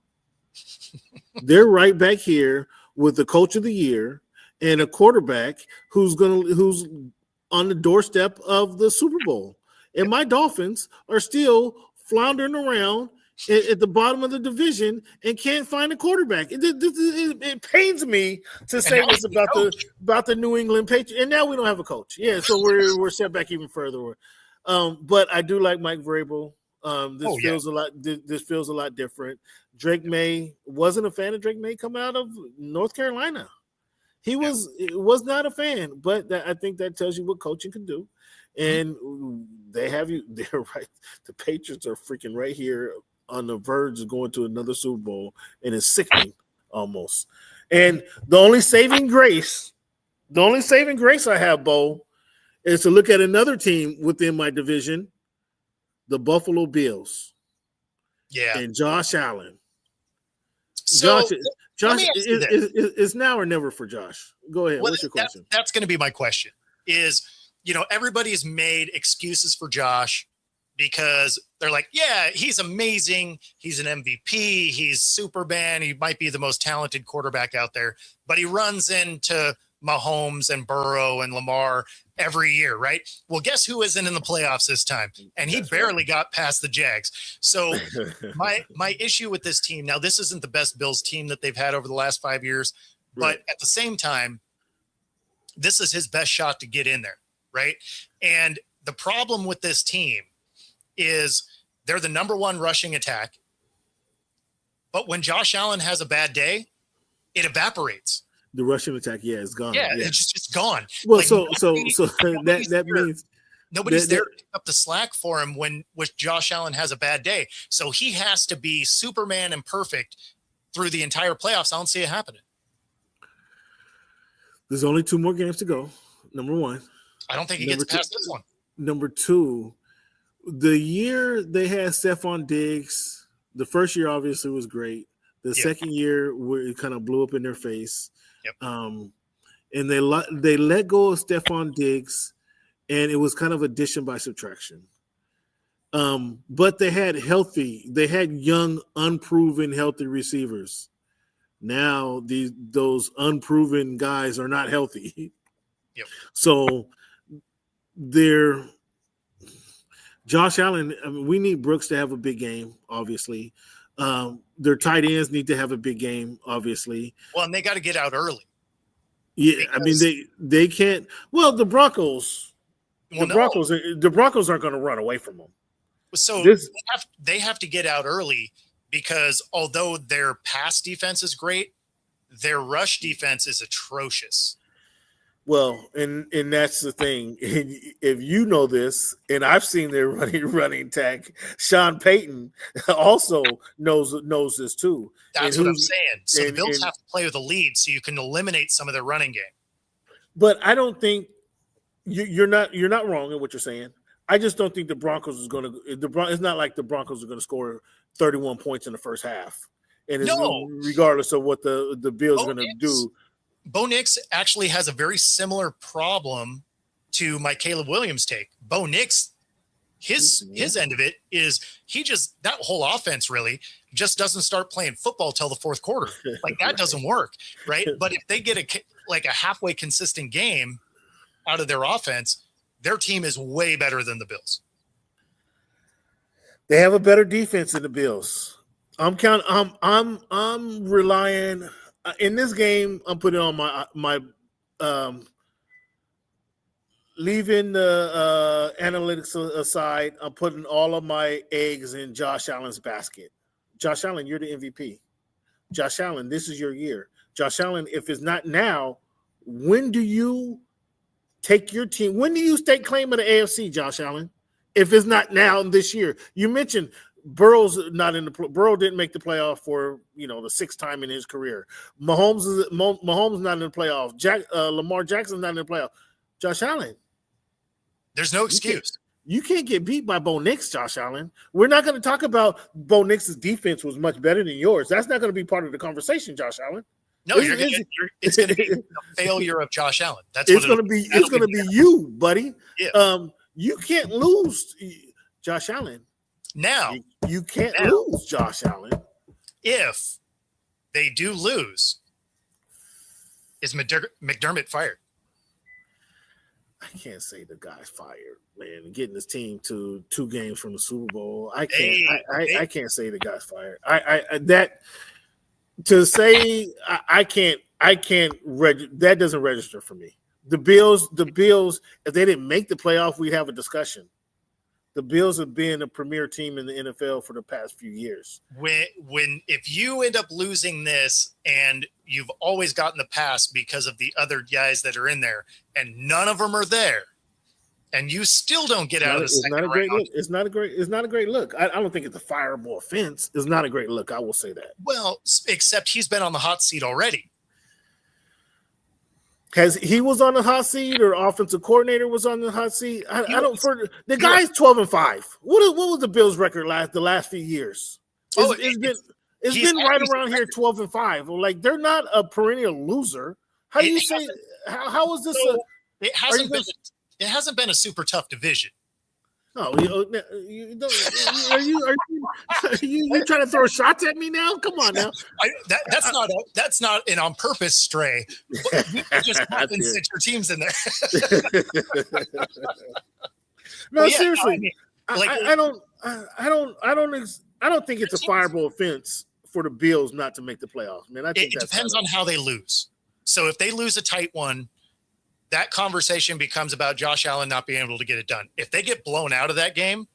they're right back here with the coach of the year and a quarterback who's on the doorstep of the Super Bowl. And my Dolphins are still floundering around at the bottom of the division and can't find a quarterback. It pains me to say this about the New England Patriots. And now we don't have a coach. Yeah, so we're set back even further. But I do like Mike Vrabel. This feels a lot different. Drake May wasn't a fan of Drake May coming out of North Carolina. He was not a fan, but I think that tells you what coaching can do. And they're right. The Patriots are freaking right here on the verge of going to another Super Bowl, and it's sickening almost. And the only saving grace I have, Bo, is to look at another team within my division, the Buffalo Bills. Yeah. And Josh Allen. So Josh is now or never for Josh. Go ahead. What's your question? That's going to be my question. Is, everybody's made excuses for Josh because they're like, yeah, he's amazing. He's an MVP. He's Superman. He might be the most talented quarterback out there, but he runs into Mahomes and Burrow and Lamar every year, right? Well, guess who isn't in the playoffs this time? And he barely got past the Jags. So my issue with this team, now this isn't the best Bills team that they've had over the last 5 years, but at the same time, this is his best shot to get in there, right? And the problem with this team is they're the number one rushing attack, but when Josh Allen has a bad day, it evaporates. The rushing attack, is gone. Yeah, it's just gone. Well, that means nobody's there to pick up the slack for him when Josh Allen has a bad day. So he has to be Superman and perfect through the entire playoffs. I don't see it happening. There's only 2 more games to go. Number one. I don't think he gets past this one. Number 2, the year they had Stephon Diggs, the first year obviously was great. The second year, where it kind of blew up in their face. Yep. And they let go of Stephon Diggs, and it was kind of addition by subtraction. But they had young, unproven, healthy receivers. Now those unproven guys are not healthy. Yep. So Josh Allen. I mean, we need Brooks to have a big game, obviously. Their tight ends need to have a big game, obviously. Well, and they got to get out early. Yeah, I mean they can't. Well, the Broncos. The Broncos aren't going to run away from them. So they have to get out early because although their pass defense is great, their rush defense is atrocious. Well, and that's the thing. If you know this, and I've seen their running tag, Sean Payton also knows this too. That's what I'm saying. So the Bills have to play with a lead so you can eliminate some of their running game. But I don't think you're not wrong in what you're saying. I just don't think the Broncos is going to. It's not like the Broncos are going to score 31 points in the first half, and regardless of what the Bills are going to do. Bo Nix actually has a very similar problem to my Caleb Williams take. Bo Nix, his end of it is that whole offense really just doesn't start playing football till the fourth quarter. Like that doesn't work, right? But if they get a halfway consistent game out of their offense, their team is way better than the Bills. They have a better defense than the Bills. I'm relying. In this game, I'm putting on my leaving the analytics aside. I'm putting all of my eggs in Josh Allen's basket. Josh Allen, you're the MVP. Josh Allen, this is your year. Josh Allen, if it's not now, when do you take your team? When do you stake claim of the AFC, Josh Allen? If it's not now this year, you mentioned. Burrow's not in the. Burrow didn't make the playoff for the sixth time in his career. Mahomes not in the playoff. Lamar Jackson's not in the playoff. Josh Allen, there's no excuse. You can't get beat by Bo Nix, Josh Allen. We're not going to talk about Bo Nix's defense was much better than yours. That's not going to be part of the conversation, Josh Allen. No, it's going to be a failure of Josh Allen. It's going to be you, buddy. Yeah. You can't lose, Josh Allen. Now you can't lose, Josh Allen. If they do lose, is McDermott fired? I can't say the guy's fired, man. Getting his team to 2 games from the Super Bowl, I can't. I can't say the guy's fired. That doesn't register for me. The Bills, if they didn't make the playoff, we'd have a discussion. The Bills have been a premier team in the NFL for the past few years. If you end up losing this and you've always gotten the pass because of the other guys that are in there and none of them are there and you still don't get out of the second round. It's not a great look. I don't think it's a fireable offense. It's not a great look. I will say that. Well, except he's been on the hot seat already. He was on the hot seat, or offensive coordinator was on the hot seat? The guy's 12-5. What was the Bills' record the last few years? It's been right around here 12-5. Like they're not a perennial loser. How do you say? How is this? It hasn't been a super tough division. No, you trying to throw shots at me now? Come on now. That's not an on purpose stray. You just happen sit your teams in there. No, seriously. I don't think it's a fireable offense for the Bills not to make the playoffs. Man, I think it depends on how they lose. So if they lose a tight one, that conversation becomes about Josh Allen not being able to get it done. If they get blown out of that game,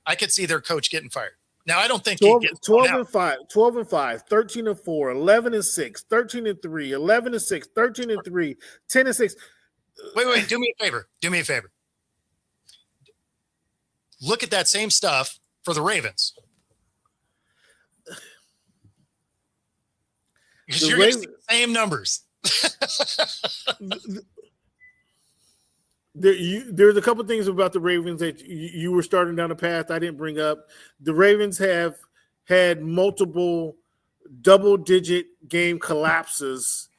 I could see their coach getting fired. Now, I don't think 12-5, 13-4, 11-6, 13-3, 11-6, 13-3, 10-6. Wait, do me a favor. Look at that same stuff for the Ravens. Because you're going to see the same numbers. There's a couple things about the Ravens that you were starting down a path I didn't bring up. The Ravens have had multiple double-digit game collapses.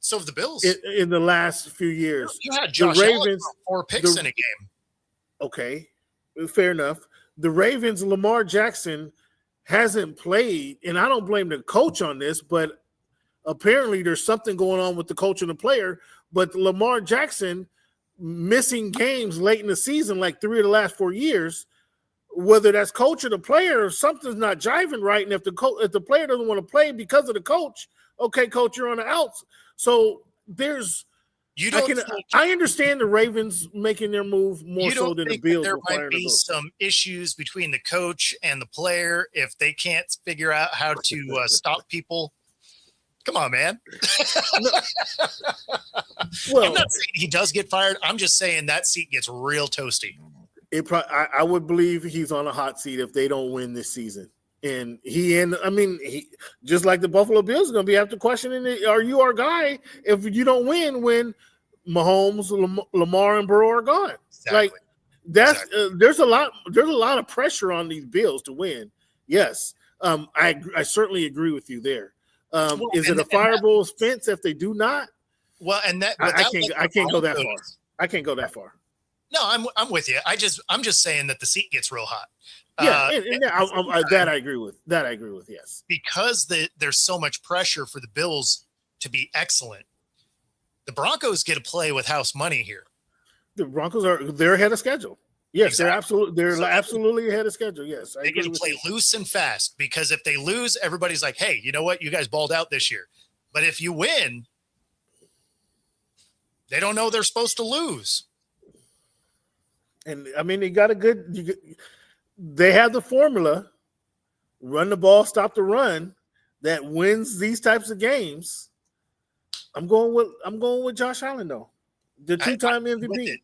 So have the Bills in the last few years. You had Josh Allen 4 picks in a game. Okay, fair enough. The Ravens, Lamar Jackson hasn't played, and I don't blame the coach on this, but apparently there's something going on with the coach and the player. But Lamar Jackson missing games late in the season, like 3 of the last 4 years, whether that's coach or the player, something's not jiving right. And if the player doesn't want to play because of the coach, okay, coach, you're on the outs. So I understand the Ravens making their move more so than the Bills. There might be some issues between the coach and the player if they can't figure out how to stop people. Come on, man. Well, I'm not saying he does get fired. I'm just saying that seat gets real toasty. I would believe he's on a hot seat if they don't win this season. And he just like the Buffalo Bills are going to be after questioning, are you our guy if you don't win when Mahomes, Lamar, and Burrow are gone? Exactly. Like that's there's a lot of pressure on these Bills to win. Yes, I certainly agree with you there. Is it a fireable offense if they do not? Well, and that I can't go that far. I can't go that far. No, I'm with you. I'm just saying that the seat gets real hot. Yeah, that I agree with. That I agree with. Yes, because there's so much pressure for the Bills to be excellent. The Broncos get to play with house money here. The Broncos they're ahead of schedule. Yes, Exactly. they're absolutely ahead of schedule. Yes, They get to play loose and fast because if they lose, everybody's like, "Hey, you know what? You guys balled out this year." But if you win, they don't know they're supposed to lose. And I mean, they got they have the formula: run the ball, stop the run, that wins these types of games. I'm going with Josh Allen though, the two-time MVP.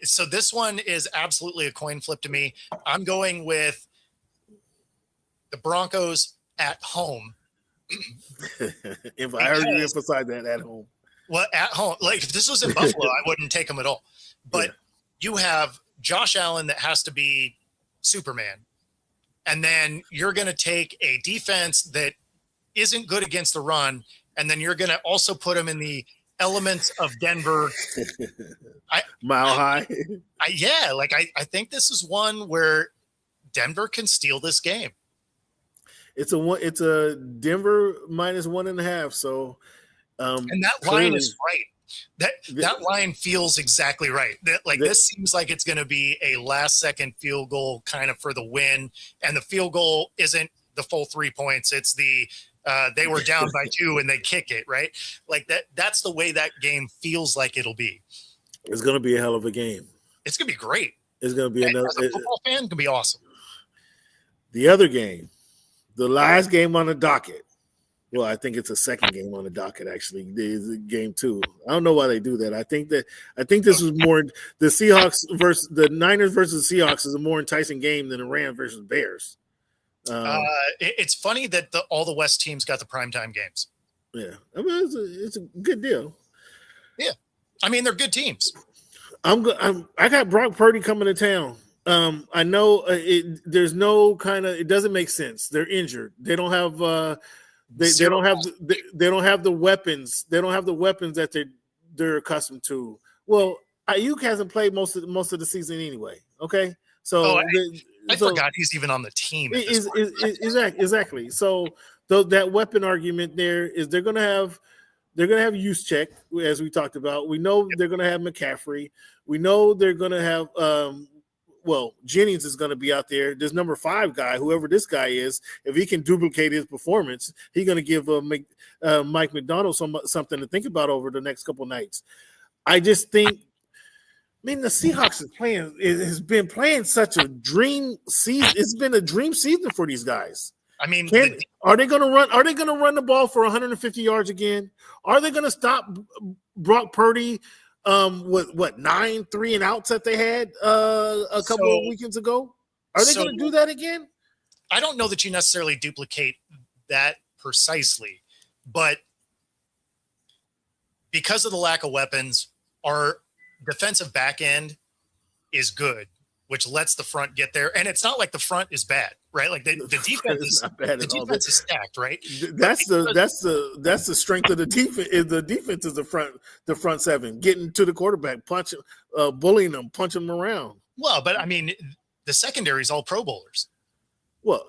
So this one is absolutely a coin flip to me. I'm going with the Broncos at home. If I heard you emphasize that at home. Well, at home, like if this was in Buffalo, I wouldn't take them at all. But you have Josh Allen that has to be Superman. And then you're going to take a defense that isn't good against the run. And then you're going to also put him in the elements of Denver. Mile high. I think this is one where Denver can steal this game. It's a Denver -1.5. So, and that line is right. That line feels exactly right. This seems like it's going to be a last-second field goal kind of for the win, and the field goal isn't the full 3 points. It's the they were down by 2 and they kick it, right? Like that. That's the way that game feels like it'll be. It's going to be a hell of a game. It's going to be great. It's going to be another. As a football fan, it's going to be awesome. The other game, the last game on the docket. Well, I think it's a second game on the docket. Actually, the game 2. I don't know why they do that. I think this was more the Seahawks versus the Niners versus Seahawks is a more enticing game than the Rams versus Bears. It's funny that all the West teams got the primetime games. Yeah, I mean it's a good deal. Yeah, I mean they're good teams. I got Brock Purdy coming to town. I know there's no kind of. It doesn't make sense. They're injured. They don't have. They don't have the weapons. They don't have the weapons that they're accustomed to. Well, Ayuk hasn't played most of the season anyway. Okay, so I forgot he's even on the team. Exactly. So that weapon argument there is they're gonna have Juszczyk, as we talked about. We know they're gonna have McCaffrey. We know they're gonna have Jennings is going to be out there. This number 5 guy, whoever this guy is, if he can duplicate his performance, he's going to give Mike McDonald something to think about over the next couple of nights. I just think, the Seahawks has been playing such a dream season. It's been a dream season for these guys. I mean, are they going to run? Are they going to run the ball for 150 yards again? Are they going to stop Brock Purdy? With 9 3-and-outs that they had a couple of weekends ago? Are they going to do that again? I don't know that you necessarily duplicate that precisely, but because of the lack of weapons, our defensive back end is good, which lets the front get there. And it's not like the front is bad, right? Like the defense is not bad. The defense is stacked, right? That's the strength of the defense. The defense is the front 7, getting to the quarterback, punching, bullying them, punching them around. Well, but I mean, the secondary is all Pro Bowlers. Well,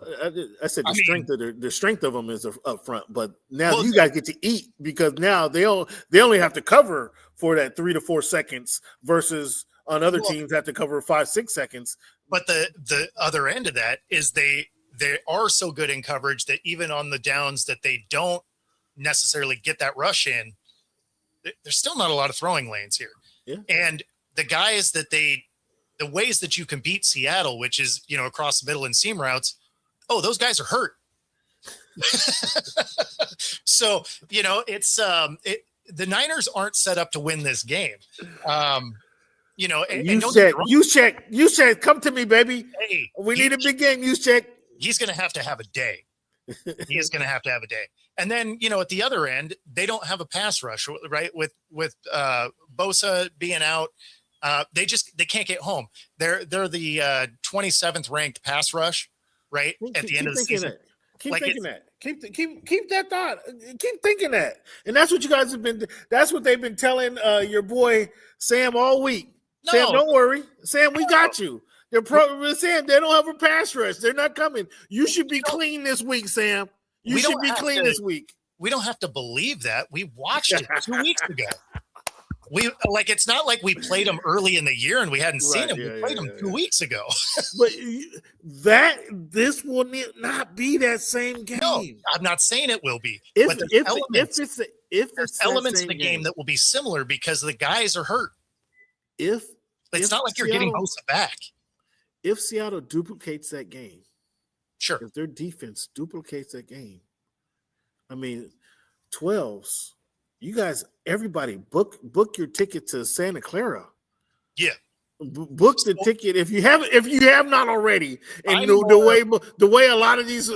I said the strength of them is up front, but now you guys get to eat because now they only have to cover for that 3 to 4 seconds versus on other teams have to cover 5-6 seconds. But the other end of that is they are so good in coverage that even on the downs that they don't necessarily get that rush in, there's still not a lot of throwing lanes here. Yeah. And the guys that the ways that you can beat Seattle, which is, across the middle and seam routes, those guys are hurt. So, it's the Niners aren't set up to win this game. You check. Come to me, baby. Hey, we need a big game. You check. He's going to have a day. He is going to have a day. And then, at the other end, they don't have a pass rush, right? With Bosa being out, they can't get home. They're the 27th ranked pass rush, right? At the end of the season. Keep thinking that. Keep that thought. Keep thinking that. And that's what you guys have been. That's what they've been telling your boy Sam all week. No. Sam, don't worry. Sam, we got you. Sam, they don't have a pass rush. They're not coming. You should be clean this week, Sam. You should be clean this week. We don't have to believe that. We watched it 2 weeks ago. It's not like we played them early in the year and we hadn't seen them. We played them 2 weeks ago. But this will not be that same game. No, I'm not saying it will be. If there's elements in the game that will be similar because the guys are hurt. It's not like you're getting Bosa back. If Seattle duplicates that game, sure. If their defense duplicates that game, 12s. You guys, everybody, book your ticket to Santa Clara. Yeah, book the ticket if you have not already. And the way a lot of these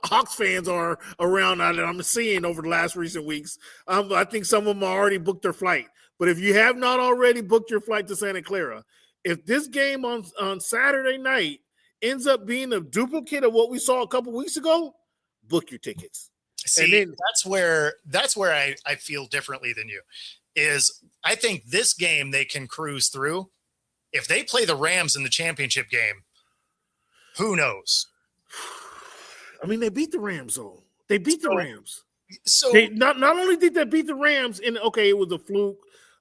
Hawks fans are around that I'm seeing over the last recent weeks, I think some of them already booked their flight. But if you have not already booked your flight to Santa Clara, if this game on Saturday night ends up being a duplicate of what we saw a couple weeks ago, book your tickets. See, that's where I feel differently than you. Is I think this game they can cruise through. If they play the Rams in the championship game, who knows? They beat the Rams though. They beat the Rams. So they not only did they beat the Rams, and it was a fluke.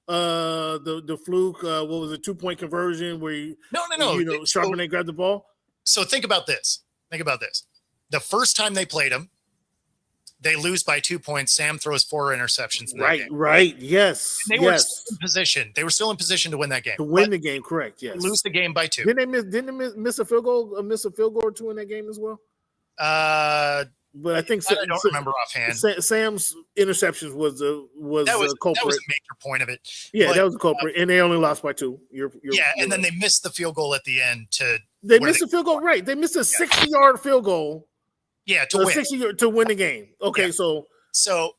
The fluke. What was it? 2-point conversion where no. Charbonnet grabbed the ball. So think about this. The first time they played them, they lose by 2 points. Sam throws 4 interceptions. In that game. Right. Yes. And they were still in position. They were still in position to win that game. To win the game, correct? Yes. Lose the game by 2. Didn't they miss a field goal? Miss a field goal or 2 in that game as well? But I think I don't remember offhand. Sam's interceptions was a culprit. That was a major point of it. Yeah, that was a culprit, and they only lost by 2. And then they missed the field goal at the end They missed a field goal, right? They missed a 60-yard field goal. Yeah, to win. 60 to win the game. Okay, yeah. So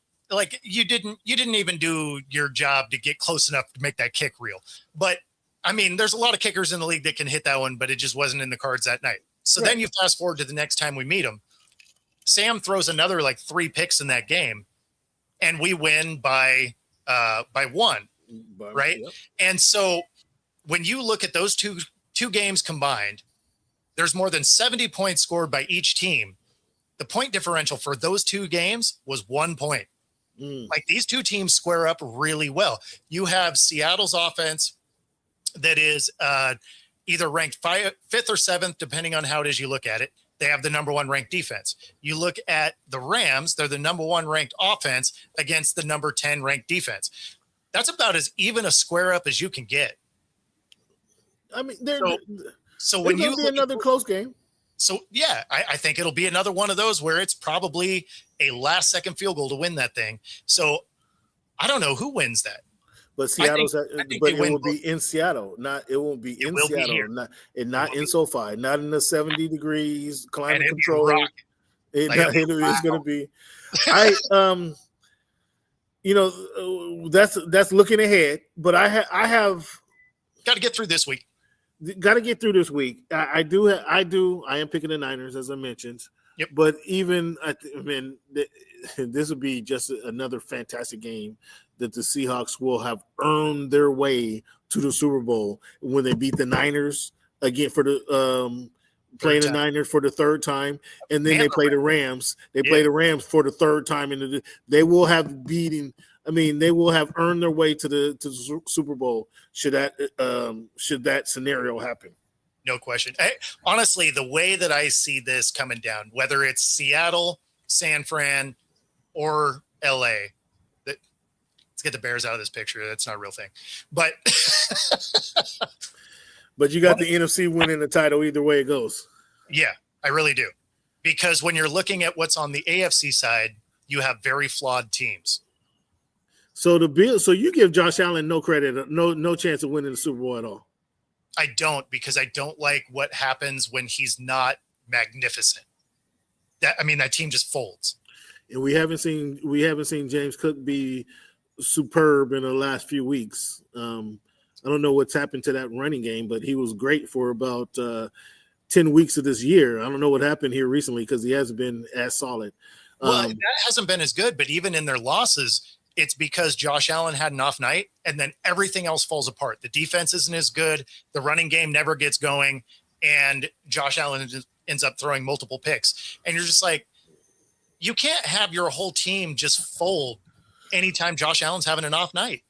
you didn't even do your job to get close enough to make that kick real. But there's a lot of kickers in the league that can hit that one, but it just wasn't in the cards that night. So then you fast forward to the next time we meet him. Sam throws another 3 picks in that game, and we win by 1, right? Yep. And so when you look at those two games combined, there's more than 70 points scored by each team. The point differential for those 2 games was 1 point. These 2 teams square up really well. You have Seattle's offense that is either ranked 5th or 7th, depending on how it is you look at it. They have the number 1 ranked defense. You look at the Rams, they're the number 1 ranked offense against the number 10 ranked defense. That's about as even a square up as you can get. So when you look another close game. So, yeah, I think it'll be another one of those where it's probably a last-second field goal to win that thing. So, I don't know who wins that. But Seattle's, but it will be in Seattle. It won't be in Seattle. Not in SoFi. Not in the 70 degrees climate control. It's going to be. That's looking ahead. But I have got to get through this week. Got to get through this week. I am picking the Niners, as I mentioned. Yep. But even this would be just another fantastic game that the Seahawks will have earned their way to the Super Bowl when they beat the Niners again for the playing the Niners for the 3rd time, and then they play the Rams. They play the Rams for the 3rd time, and they will have beaten. They will have earned their way to the Super Bowl should that scenario happen. No question. Honestly, the way that I see this coming down, whether it's Seattle, San Fran, or LA, let's get the Bears out of this picture. That's not a real thing. But but you got the NFC winning the title either way it goes. Yeah, I really do. Because when you're looking at what's on the AFC side, you have very flawed teams. So you give Josh Allen no credit, no chance of winning the Super Bowl at all. I don't, because I don't like what happens when he's not magnificent. That team just folds. And we haven't seen James Cook be superb in the last few weeks. I don't know what's happened to that running game, but he was great for about 10 weeks of this year. I don't know what happened here recently because he hasn't been as solid. Well, that hasn't been as good, but even in their losses, it's because Josh Allen had an off night and then everything else falls apart. The defense isn't as good. The running game never gets going. And Josh Allen ends up throwing multiple picks. And you're just like, you can't have your whole team just fold anytime Josh Allen's having an off night.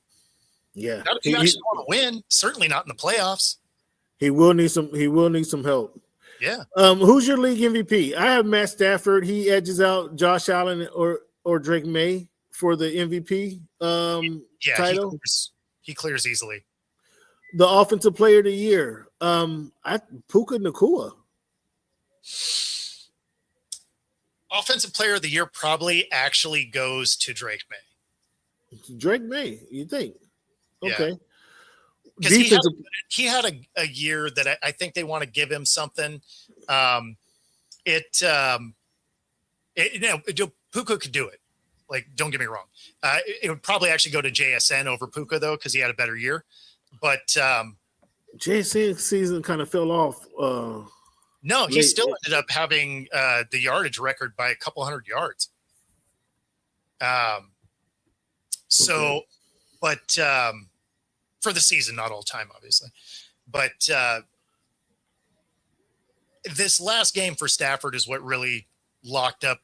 Yeah. Not if you actually want to win. Certainly not in the playoffs. He will need some help. Yeah. Who's your league MVP? I have Matt Stafford. He edges out Josh Allen or Drake May for the MVP title. He clears easily. The offensive player of the year. Puka Nacua. Offensive player of the year probably actually goes to Drake May. Drake May, you think? Okay. Because he had a year that I think they want to give him something. Puka could do it. Like, don't get me wrong. It would probably actually go to JSN over Puka though, because he had a better year. But JSN's season kind of fell off. No, he still ended up having the yardage record by a couple hundred yards. For the season, not all time, obviously. But this last game for Stafford is what really locked up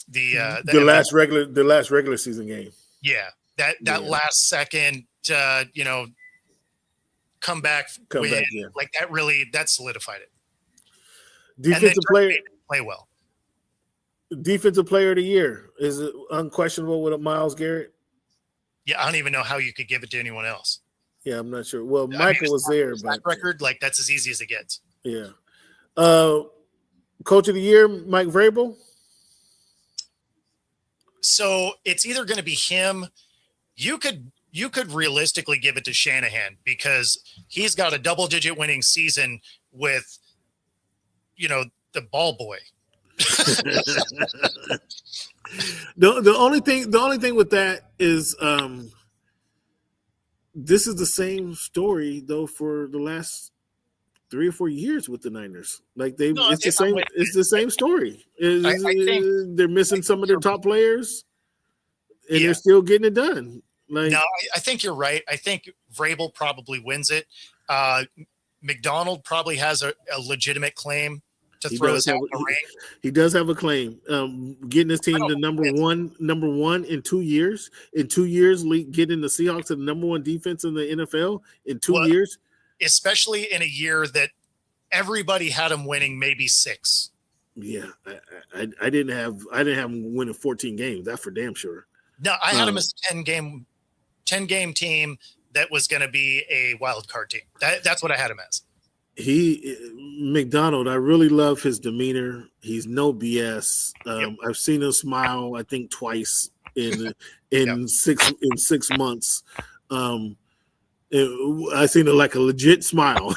the last regular season game. Yeah, that last second, comeback win, yeah. like that solidified it. Defensive player play well. Defensive player of the year, is it unquestionable with Myles Garrett? Yeah, I don't even know how you could give it to anyone else. Yeah, I'm not sure. Well, Michael was there, but record, like, that's as easy as it gets. Yeah. Coach of the year, Mike Vrabel. So it's either going to be him. You could realistically give it to Shanahan because he's got a double-digit winning season with, the ball boy. The only thing with that is this is the same story though for the last 3 or 4 years with the Niners. Like it's the same story. They're missing some of their top players and they're still getting it done. I think you're right. I think Vrabel probably wins it. McDonald probably has a legitimate claim to throw us out the ring. He does have a claim. Getting his team to number one in 2 years. In 2 years, getting the Seahawks to the number one defense in the NFL in 2 years. Especially in a year that everybody had him winning maybe 6. Yeah, I didn't have him winning 14 games. That's for damn sure. No, I had him as a 10 game team that was going to be a wild card team. That's what I had him as. McDonald, I really love his demeanor. He's no BS. I've seen him smile, I think twice in 6 months. I seen it like a legit smile.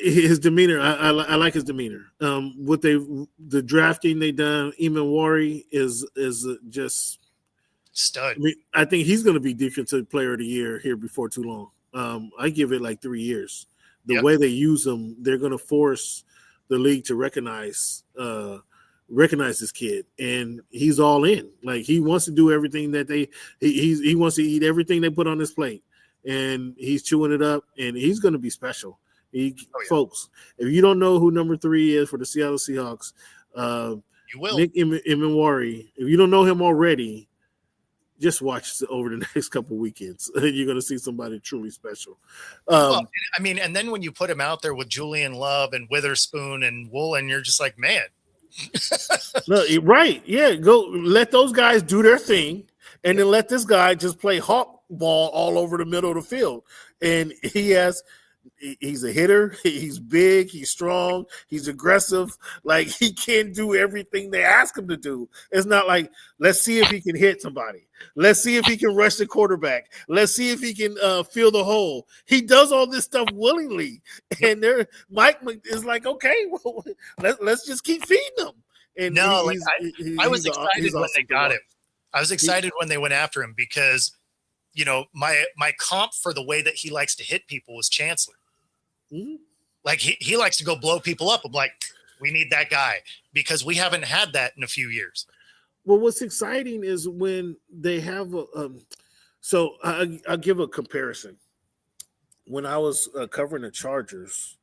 His demeanor, I like his demeanor. The drafting they done, Eamon Wari is just stud. I think he's going to be defensive player of the year here before too long. I give it like 3 years. The way they use them, they're going to force the league to recognize this kid, and he's all in. Like, he wants to do everything that he wants to eat everything they put on his plate, and he's chewing it up, and he's going to be special. Folks, if you don't know who number 3 is for the Seattle Seahawks, you will. Nick Emenwari. If you don't know him already, just watch over the next couple weekends. You're going to see somebody truly special. And then when you put him out there with Julian Love and Witherspoon and Woolen, you're just like, man. No, right. Yeah. Go let those guys do their thing. And then let this guy just play hawk ball all over the middle of the field. And he has He's a hitter. He's big. He's strong. He's aggressive. Like, he can't do everything they ask him to do. It's not like, let's see if he can hit somebody. Let's see if he can rush the quarterback. Let's see if he can fill the hole. He does all this stuff willingly. And Mike is like, okay, well, let's just keep feeding him. And I was excited when they got him. I was excited when they went after him because, my comp for the way that he likes to hit people was Chancellor. Mm-hmm. Like he likes to go blow people up. I'm like, we need that guy because we haven't had that in a few years. Well, what's exciting is when they have so I'll give a comparison. When I was covering the Chargers,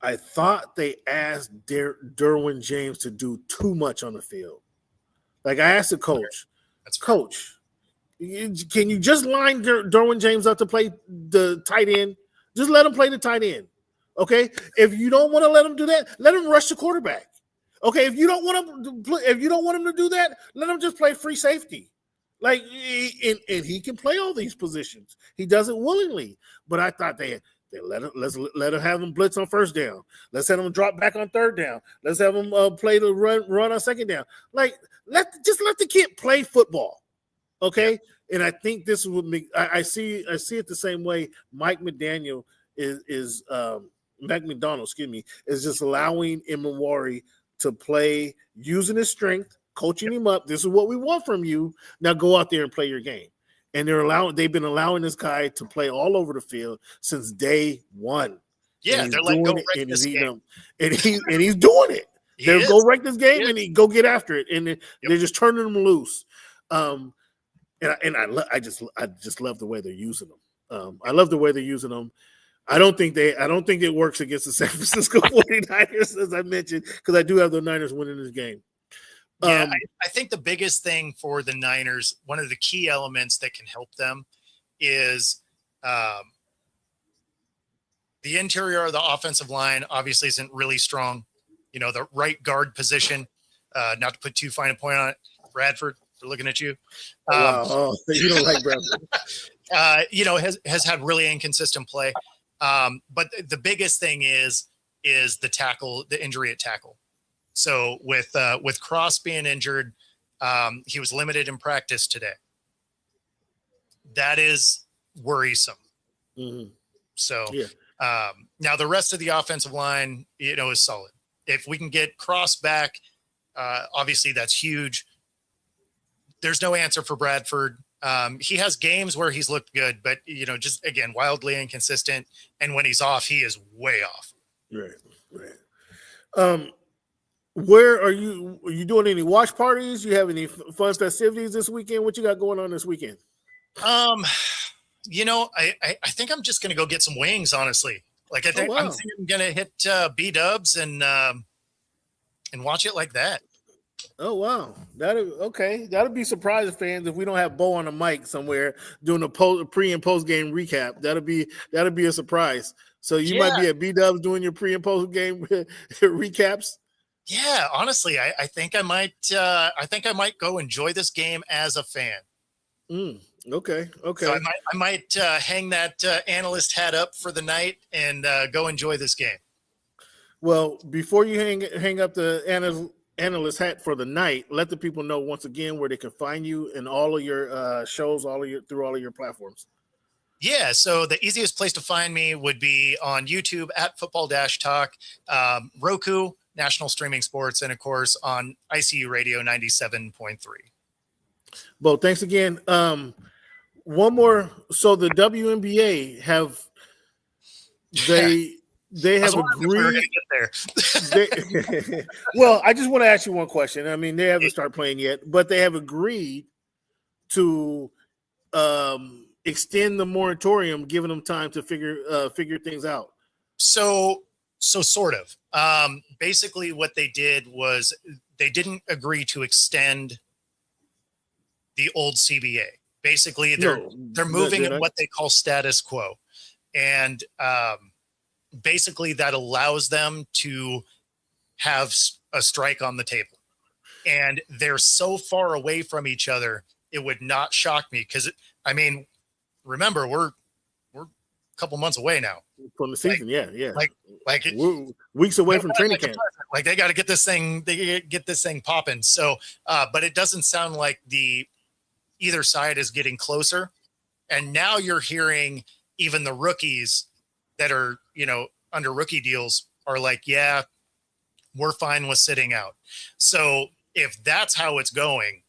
I thought they asked Derwin James to do too much on the field. Like, I asked the coach, Coach, can you just line Derwin James up to play the tight end? Just let him play the tight end, okay? If you don't want to let him do that, let him rush the quarterback. Okay, if you don't want him to do that, let him just play free safety. Like, and he can play all these positions. He does it willingly. But I thought let's let him have him blitz on first down. Let's have him drop back on third down. Let's have him play the run on second down. Like, let the kid play football. Okay. Yeah. And I think this is what I see it the same way. Mike McDaniel is Mike McDonald, is just allowing Imawari to play using his strength, coaching him up. This is what we want from you. Now go out there and play your game. And they've been allowing this guy to play all over the field since day one. Yeah, they're like, go wreck this game. And he's doing it. They'll go wreck this game and he go get after it. And they're just turning him loose. I just love the way they're using them. I love the way they're using them. I don't think it works against the San Francisco 49ers, as I mentioned, because I do have the Niners winning this game. Yeah, I think the biggest thing for the Niners, one of the key elements that can help them is the interior of the offensive line obviously isn't really strong. The right guard position, not to put too fine a point on it, Bradford, they're looking at you. You don't like Bradford. Has had really inconsistent play. But the biggest thing is the tackle, the injury at tackle. So with Cross being injured, he was limited in practice today. That is worrisome. Mm-hmm. So now the rest of the offensive line, is solid. If we can get Cross back, obviously that's huge. There's no answer for Bradford. He has games where he's looked good, but just again, wildly inconsistent. And when he's off, he is way off. Right. Where are you? Are you doing any watch parties? You have any fun festivities this weekend? What you got going on this weekend? I think I'm just gonna go get some wings. Honestly, I'm thinking I'm gonna hit B-Dubs and watch it like that. Oh wow, that'll be surprising fans if we don't have Bo on the mic somewhere doing a pre and post game recap. That'll be a surprise. So you might be at B-Dubs doing your pre and post game recaps. Yeah, honestly, I think I might. I think I might go enjoy this game as a fan. Okay. So I might hang that analyst hat up for the night and go enjoy this game. Well, before you hang up the analyst hat for the night, let the people know once again where they can find you in all of your shows, through all of your platforms. Yeah, so the easiest place to find me would be on YouTube at Football-Talk, Roku, National Streaming Sports, and of course on ICU Radio 97.3. Bo, thanks again. One more. So the WNBA they have agreed. Well, I just want to ask you one question. I mean, they haven't started playing yet, but they have agreed to extend the moratorium, giving them time to figure things out. So sort of. Basically, what they did was they didn't agree to extend the old CBA. Basically, they're moving in what they call status quo, and basically that allows them to have a strike on the table. And they're so far away from each other, it would not shock me because, remember, we're couple months away now from the season. Yeah. We're weeks away from training camp. Like they got to get this thing popping. So, but it doesn't sound like either side is getting closer. And now you're hearing even the rookies that are, under rookie deals are like, yeah, we're fine with sitting out. So if that's how it's going,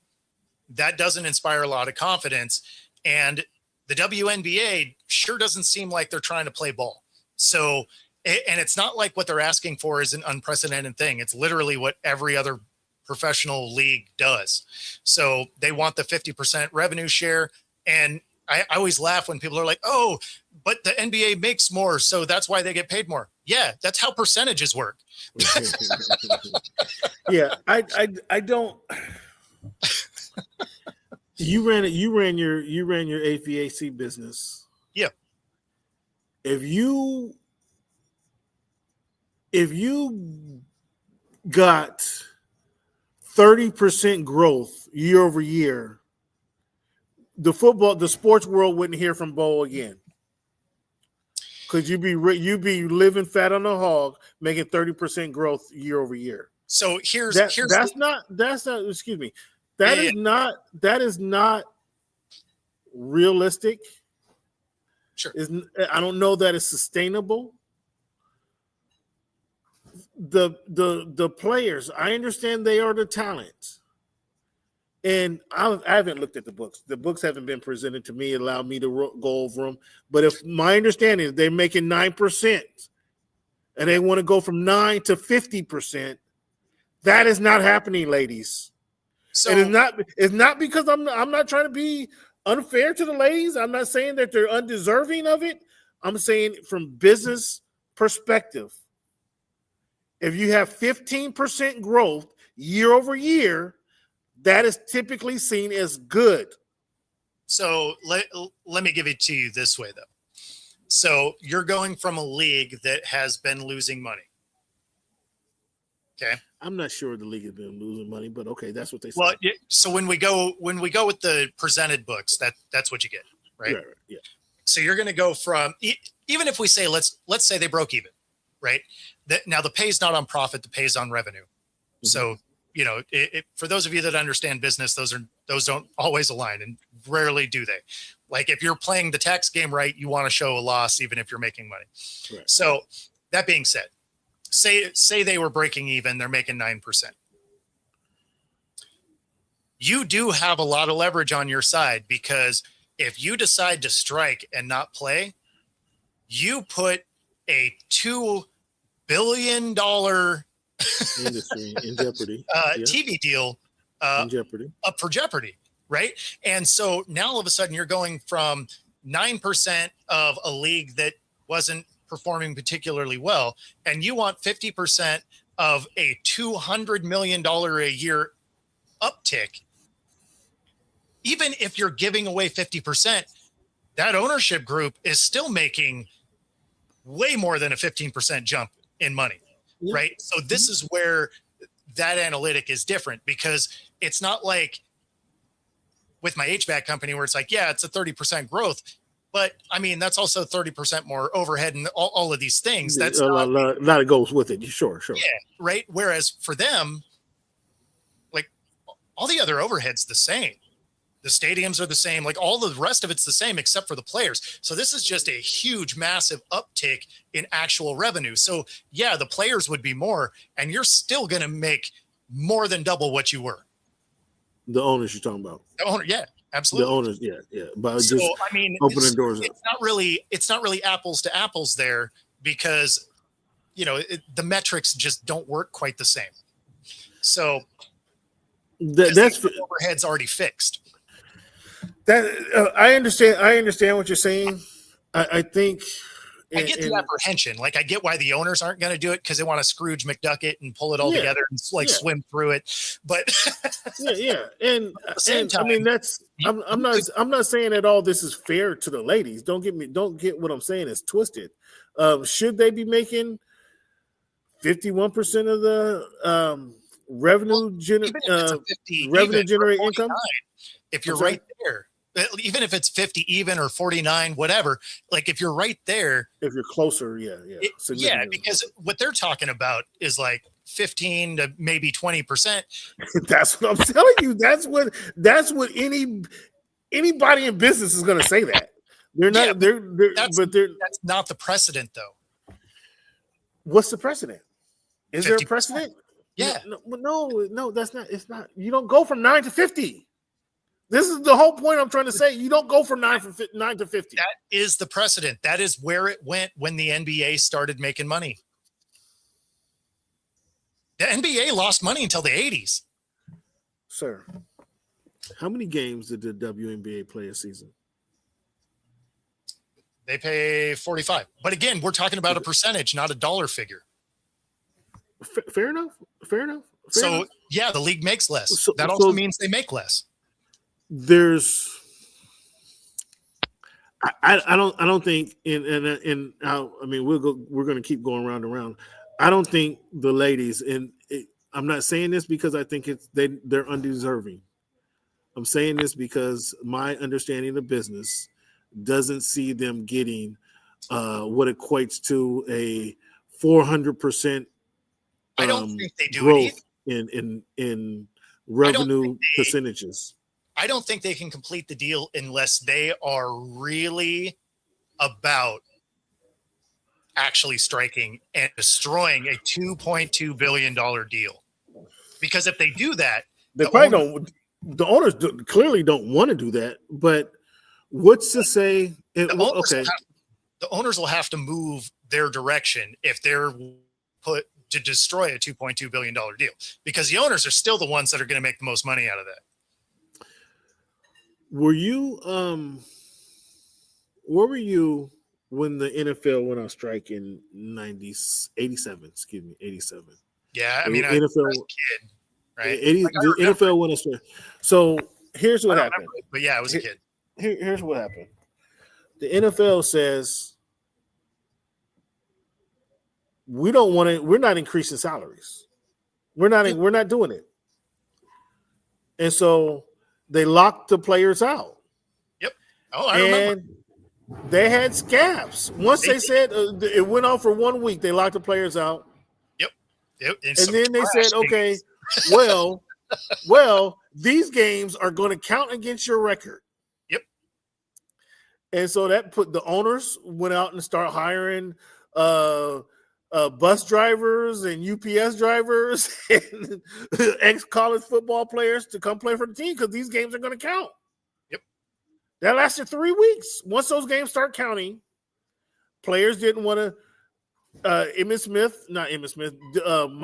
that doesn't inspire a lot of confidence. And the WNBA sure doesn't seem like they're trying to play ball. So, and it's not like what they're asking for is an unprecedented thing. It's literally what every other professional league does. So they want the 50% revenue share. And I always laugh when people are like, oh, but the NBA makes more, so that's why they get paid more. Yeah, that's how percentages work. Yeah, I don't. You ran your HVAC business. Yeah. If you got 30% growth year over year, the sports world wouldn't hear from Bo again, because you'd be living fat on a hog, making 30% growth year over year. So here's that's not excuse me. That is not realistic. Sure. I don't know that it's sustainable. The players, I understand they are the talent. And I haven't looked at the books. The books haven't been presented to me, allowed me to go over them. But if my understanding is they're making 9% and they want to go from 9 to 50%, that is not happening, ladies. So and it's not because I'm not trying to be unfair to the ladies. I'm not saying that they're undeserving of it. I'm saying from business perspective, if you have 15% growth year over year, that is typically seen as good. So let me give it to you this way, though. So you're going from a league that has been losing money. Okay. I'm not sure the league has been losing money, but okay, that's what they say. Well, so when we go with the presented books, that's what you get, right? Yeah. So you're going to go from, even if we say let's say they broke even, right? Now the pay's not on profit, the pay's on revenue. Mm-hmm. So for those of you that understand business, those don't always align, and rarely do they. Like if you're playing the tax game right, you want to show a loss even if you're making money. Right. So that being said, say they were breaking even, they're making 9%. You do have a lot of leverage on your side, because if you decide to strike and not play, you put a $2 billion industry in jeopardy. TV deal in jeopardy. Up for jeopardy, right? And so now all of a sudden you're going from 9% of a league that wasn't performing particularly well, and you want 50% of a $200 million a year uptick. Even if you're giving away 50%, that ownership group is still making way more than a 15% jump in money. Right. So this is where that analytic is different, because it's not like with my HVAC company where it's like, yeah, it's a 30% growth, but I mean, that's also 30% more overhead and all of these things. That's a lot of goes with it. Sure. Yeah. Right. Whereas for them, like all the other overhead's the same. The stadiums are the same, like all the rest of it's the same except for the players. So this is just a huge, massive uptick in actual revenue. So yeah, the players would be more, and you're still going to make more than double what you were. The owners you're talking about. The owner, yeah, absolutely. The owners, yeah. But so just I mean, opening doors. It's not really apples to apples there, because the metrics just don't work quite the same. So that's the overhead's already fixed. That I understand what you're saying. I think I get the apprehension. Like I get why the owners aren't going to do it, because they want to Scrooge McDuck it and pull it all together and swim through it. But yeah. And at the same time, I mean, I'm not saying that all this is fair to the ladies. Don't get what I'm saying is twisted. Should they be making 51% of the revenue generate income? If you're right there, even if it's 50 even or 49, whatever, like if you're right there, if you're closer, yeah, because what they're talking about is like 15 to maybe 20%. That's what I'm telling you. That's what anybody in business is going to say that. They're not. That's not the precedent, though. What's the precedent? Is 50%. There a precedent? Yeah. No, that's not. It's not. You don't go from 9 to 50. This is the whole point I'm trying to say. You don't go from 9 to 50. That is the precedent. That is where it went when the NBA started making money. The NBA lost money until the 80s. Sir, how many games did the WNBA play a season? They pay 45. But again, we're talking about a percentage, not a dollar figure. Fair enough. Yeah, the league makes less. That also means they make less. I don't think we're going to keep going round and round. I don't think the ladies, and I'm not saying this because I think they're undeserving. I'm saying this because my understanding of business doesn't see them getting what equates to a 400% I don't think they do growth in revenue percentages. I don't think they can complete the deal unless they are really about actually striking and destroying a $2.2 billion deal. Because if they do that, the owners clearly don't want to do that. But what's to say? The owners will have to move their direction if they're put to destroy a $2.2 billion deal, because the owners are still the ones that are going to make the most money out of that. Were you where were you when the NFL went on strike in 87? Yeah, I mean, I was a kid, right? The NFL went on strike. So here's what happened. But yeah, I was a kid. Here's what happened. The NFL says we're not increasing salaries. We're not doing it. And so they locked the players out. Yep. Oh, I remember. They had scabs. Once they said it went on for 1 week, they locked the players out. Yep. And then they said, okay, well, these games are going to count against your record. Yep. And so that put the owners went out and start hiring bus drivers and UPS drivers and ex-college football players to come play for the team because these games are going to count. Yep. That lasted 3 weeks. Once those games start counting, players didn't want to my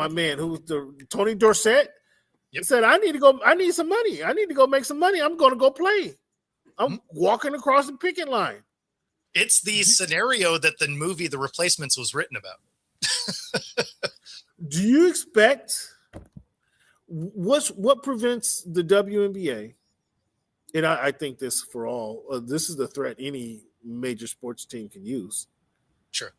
man who's Tony Dorsett said, I need some money. I need to go make some money. I'm going to go play. I'm walking across the picket line. It's the scenario that the movie The Replacements was written about. Do you expect what prevents the WNBA? And I think this for all, this is the threat any major sports team can use. Sure.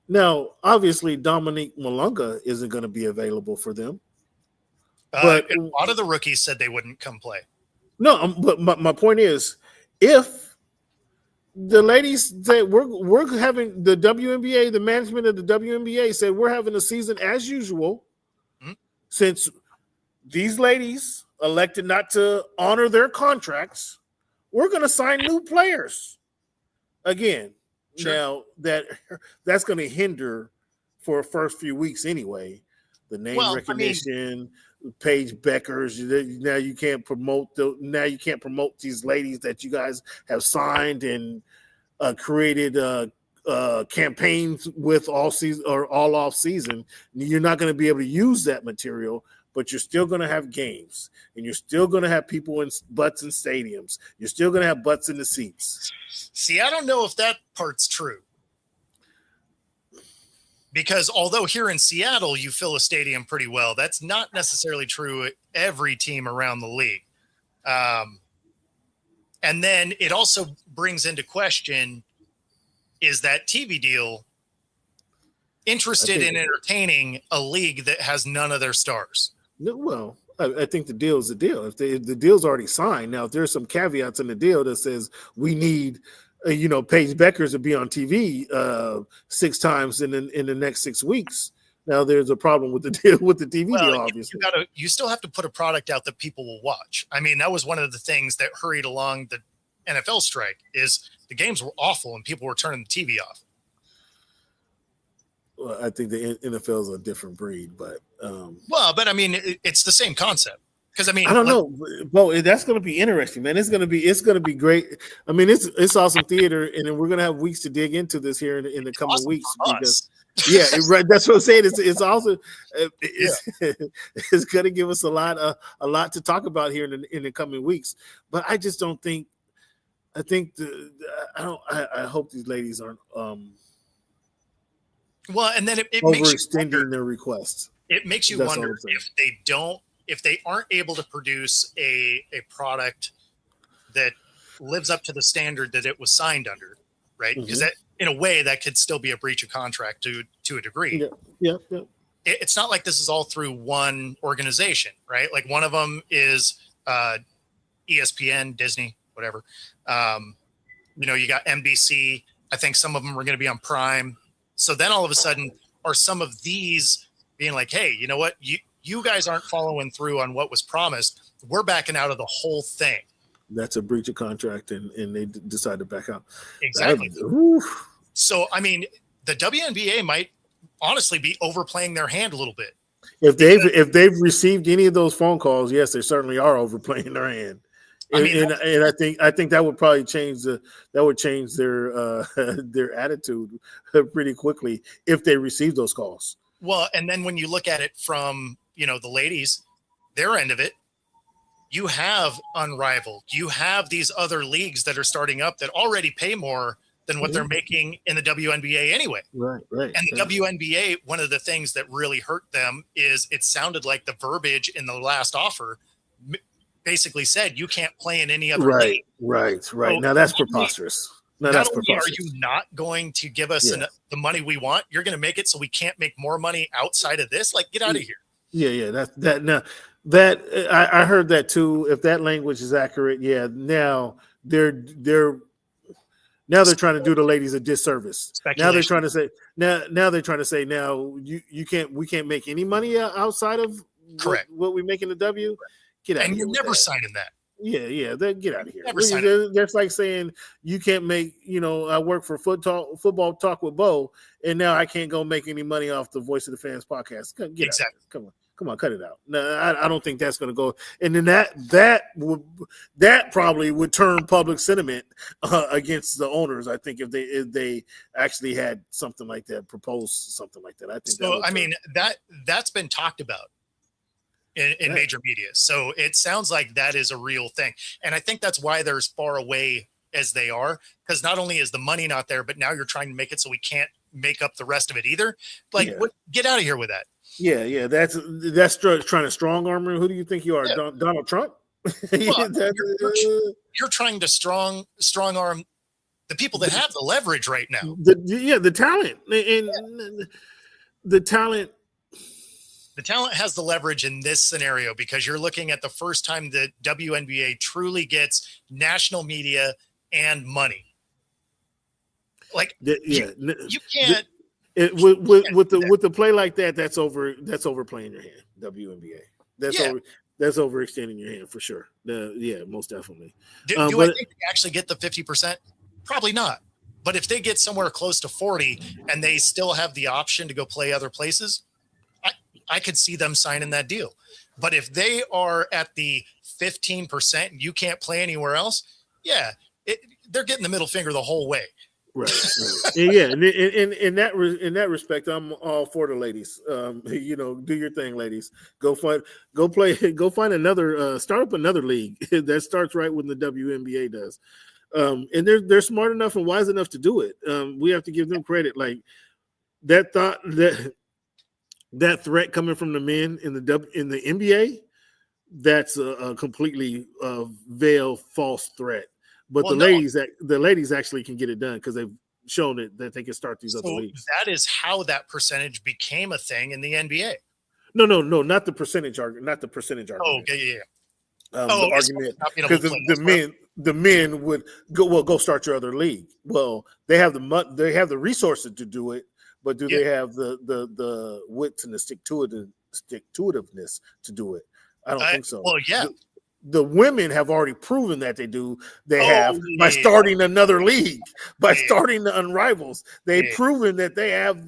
Now, obviously, Dominique Malunga isn't going to be available for them. But a lot of the rookies said they wouldn't come play. No, but my point is, if the ladies that we're having the WNBA, the management of the WNBA said we're having a season as usual, since these ladies elected not to honor their contracts, we're going to sign new players. Again, now that's going to hinder for the first few weeks anyway. The name recognition, Paige Beckers. Now you can't promote these ladies that you guys have signed and created campaigns with all season or all off season. You're not going to be able to use that material, but you're still going to have games, and you're still going to have people in butts in stadiums. You're still going to have butts in the seats. See, I don't know if that part's true. Because although here in Seattle, you fill a stadium pretty well, that's not necessarily true at every team around the league. And then it also brings into question, is that TV deal interested in entertaining a league that has none of their stars? Well, I think the deal is the deal. If the deal's already signed, now if there's some caveats in the deal that says we need, Paige Beckers to be on TV 6 times in the next 6 weeks. Now there's a problem with the deal with the TV deal. Obviously, you still have to put a product out that people will watch. I mean, that was one of the things that hurried along the NFL strike. Is the games were awful and people were turning the TV off. Well, I think the NFL is a different breed, but but I mean, it's the same concept. Because I mean, I don't know. Well, that's going to be interesting, man. It's going to be great. I mean, it's awesome theater, and then we're going to have weeks to dig into this here in the coming awesome weeks. Because, right. That's what I'm saying. It's also it's going to give us a lot to talk about here in the coming weeks. But I just don't think. I think I hope these ladies aren't. Well, and then it overextending their requests. It makes you wonder if they aren't able to produce a product that lives up to the standard that it was signed under, right? Because that, in a way, that could still be a breach of contract to a degree. Yeah. It's not like this is all through one organization, right? Like one of them is ESPN, Disney, whatever. You got NBC. I think some of them are going to be on Prime. So then all of a sudden, are some of these being like, hey, you know what? You guys aren't following through on what was promised. We're backing out of the whole thing. That's a breach of contract, and they decide to back out. Exactly. So, I mean, the WNBA might honestly be overplaying their hand a little bit. If they've received any of those phone calls, yes, they certainly are overplaying their hand. And I think that would probably change their attitude pretty quickly if they receive those calls. Well, and then when you look at it from the ladies, their end of it, you have Unrivaled. You have these other leagues that are starting up that already pay more than what they're making in the WNBA anyway. Right. And the WNBA, one of the things that really hurt them is it sounded like the verbiage in the last offer basically said you can't play in any other league. Right. So now that's preposterous. Not only are you not going to give us the money we want, you're going to make it so we can't make more money outside of this. Like, get out of here. Yeah. That I heard that too. If that language is accurate, now they're trying to do the ladies a disservice. Now they're trying to say we can't make any money outside of what we make in the W. Get out. And you're never signing that. Yeah. Then get out of here. That's like saying you can't make. I work for Football Talk with Bo, and now I can't go make any money off the Voice of the Fans podcast. Get exactly. Out. Come on, cut it out. No, I don't think that's going to go. And then that probably would turn public sentiment against the owners. I think if they actually had something like that, proposed something like that. I think. So I mean that's been talked about in major media. So it sounds like that is a real thing. And I think that's why they're as far away as they are, because not only is the money not there, but now you're trying to make it so we can't make up the rest of it either. Like, get out of here with that. Yeah. That's trying to strong arm. Who do you think you are, Donald Trump? Well, you're trying to strong arm the people that have the leverage right now. The talent and the talent. The talent has the leverage in this scenario because you're looking at the first time the WNBA truly gets national media and money. Like, you can't. With the play like that, that's overplaying your hand. WNBA. That's overextending your hand for sure. Most definitely. Do I think they actually get the 50%? Probably not. But if they get somewhere close to 40 and they still have the option to go play other places, I could see them signing that deal. But if they are at the 15% and you can't play anywhere else, they're getting the middle finger the whole way. Right. Yeah. In that respect, I'm all for the ladies. Do your thing, ladies. Go find another, start up another league that starts right when the WNBA does. And they're smart enough and wise enough to do it. We have to give them credit. Like that threat coming from the men in the NBA, that's a completely veiled false threat. But the ladies actually can get it done because they've shown it that they can start these other leagues. That is how that percentage became a thing in the NBA. No, not the percentage argument. Not the percentage argument. Oh, yeah. The argument because the men would go start your other league. Well, they have the resources to do it, but do they have the wits and the stick to itiveness to do it? I don't think so. Well, yeah. The women have already proven that they do. They have by starting another league, by starting the Unrivals. They've proven that they have.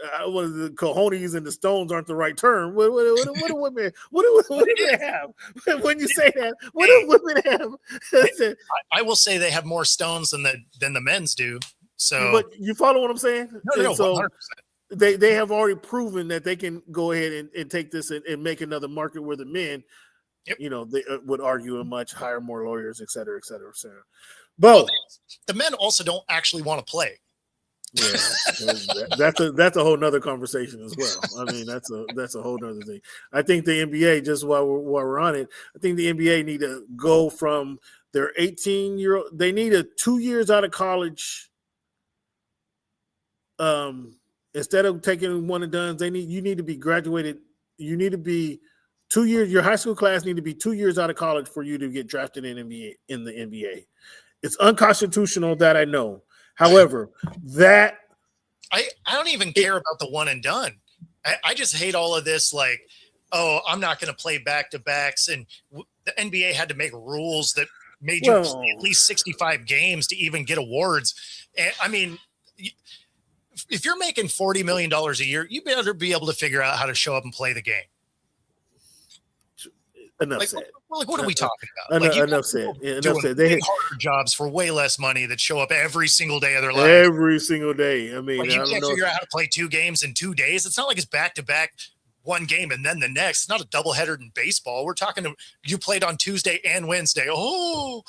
The cojones and the stones aren't the right term. What do women? What do women have? When you say that, what do women have? I will say they have more stones than the men's do. So, but you follow what I'm saying? No, so 100%. They have already proven that they can go ahead and take this and make another market where the men, they would argue a much hire more lawyers, et cetera, et cetera, et cetera. But the men also don't actually want to play. Yeah, that's a whole nother conversation as well. I mean, that's a whole nother thing. I think the NBA, just while we're on it, I think the NBA need to go from their 18-year-old. They need 2 years out of college. Instead of taking one and done, you need to be graduated. You need to be 2 years. Your high school class need to be 2 years out of college for you to get drafted in the NBA. It's unconstitutional, that I know. However, I don't even care about the one and done. I just hate all of this. Like, oh, I'm not going to play back-to-backs, and the NBA had to make rules that made you play at least 65 games to even get awards. And I mean, if you're making $40 million a year, you better be able to figure out how to show up and play the game. Enough said. What are we talking about? Enough said. They have harder jobs for way less money that show up every single day of their lives. Every single day. I mean, you can't figure out how to play 2 games in 2 days. It's not like it's back-to-back, one game and then the next. It's not a doubleheader in baseball. We're talking you played on Tuesday and Wednesday. Oh,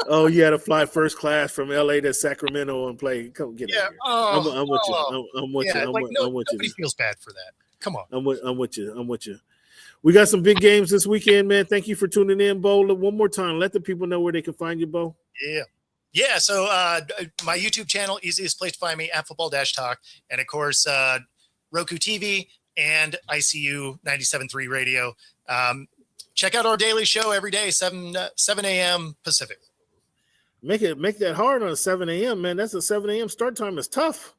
oh, you had to fly first class from LA to Sacramento and play. Come get out here. I'm with you. I'm with you. Nobody feels bad for that. Come on. I'm with you. We got some big games this weekend, man. Thank you for tuning in, Bo. One more time, let the people know where they can find you, Bo. Yeah. So my YouTube channel, easiest place to find me, at Football-Talk, and of course Roku TV and ICU 97.3 Radio. Check out our daily show every day, 7 a.m. Pacific. Make that hard on a 7 a.m., man. That's a 7 a.m. start time. Is tough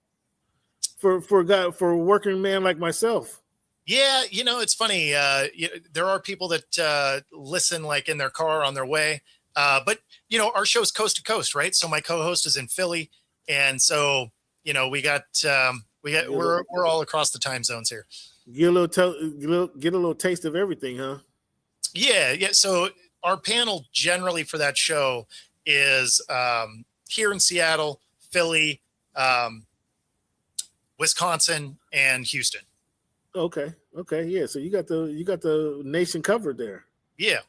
for a working man like myself. Yeah, it's funny. There are people that listen like in their car on their way. But our show's coast to coast, right? So my co-host is in Philly, and so we're all across the time zones here. Get a little taste of everything, huh? Yeah. So our panel generally for that show is here in Seattle, Philly, Wisconsin, and Houston. Okay. Yeah. So you got the nation covered there. Yeah.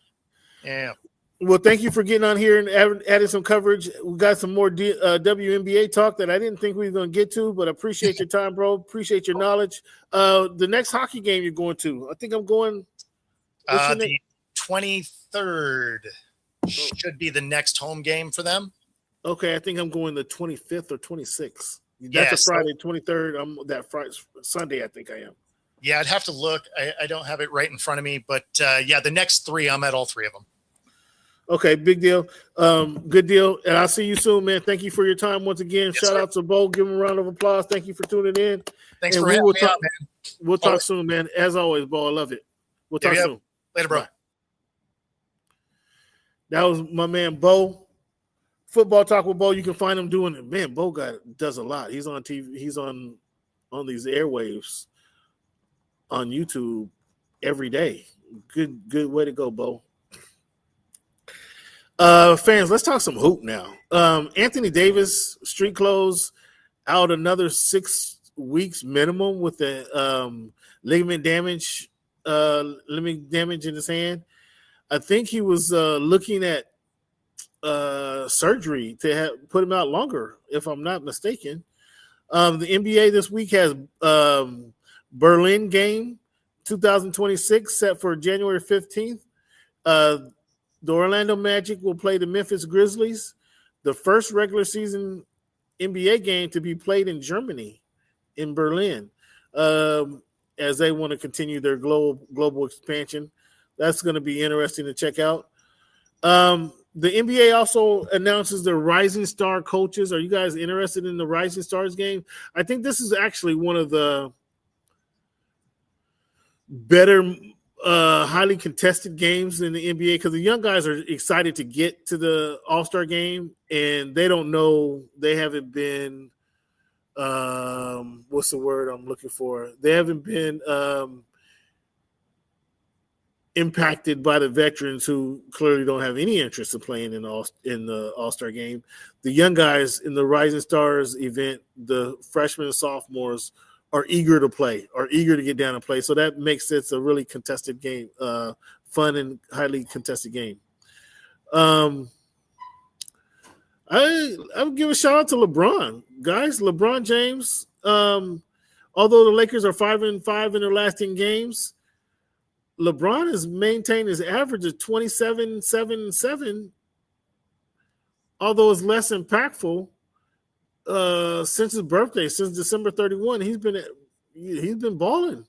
Well, thank you for getting on here and adding some coverage. We got some more WNBA talk that I didn't think we were going to get to, but I appreciate your time, bro. Appreciate your knowledge. The next hockey game you're going to, I think I'm going. The 23rd should be the next home game for them. Okay, I think I'm going the 25th or 26th. That's a Friday, 23rd. I'm that Friday, Sunday. I think I am. Yeah, I'd have to look. I don't have it right in front of me, but the next 3, I'm at all 3 of them. Okay, big deal. Good deal. And I'll see you soon, man. Thank you for your time once again. Yes, Shout out to Bo. Give him a round of applause. Thank you for tuning in. Thanks for having me out, man. We'll talk soon, man. As always, Bo, I love it. We'll talk soon. Later, bro. Bye. That was my man, Bo. Football Talk with Bo. You can find him doing it. Man, Bo does a lot. He's on TV. He's on these airwaves on YouTube every day. Good way to go, Bo. Fans, let's talk some hoop now. Anthony Davis, street clothes, out another 6 weeks minimum with the ligament damage in his hand. I think he was looking at surgery to put him out longer, if I'm not mistaken. The NBA this week has Berlin game 2026 set for January 15th. The Orlando Magic will play the Memphis Grizzlies, the first regular season NBA game to be played in Germany, in Berlin. as they want to continue their global expansion. That's going to be interesting to check out. The NBA also announces their Rising Star coaches. Are you guys interested in the Rising Stars game? I think this is actually one of the better, highly contested games in the NBA because the young guys are excited to get to the All-Star game, and they don't know. They haven't been what's the word I'm looking for? They haven't been impacted by the veterans who clearly don't have any interest in playing in the All-Star game. The young guys in the Rising Stars event, the freshmen and sophomores, are eager to play, are eager to get down and play. So that makes it a really contested game, fun and highly contested game. I would give a shout out to LeBron, guys. LeBron James, although the Lakers are 5-5 in their last 10 games, LeBron has maintained his average of 27-7-7, although it's less impactful since his birthday, since December 31. He's been balling,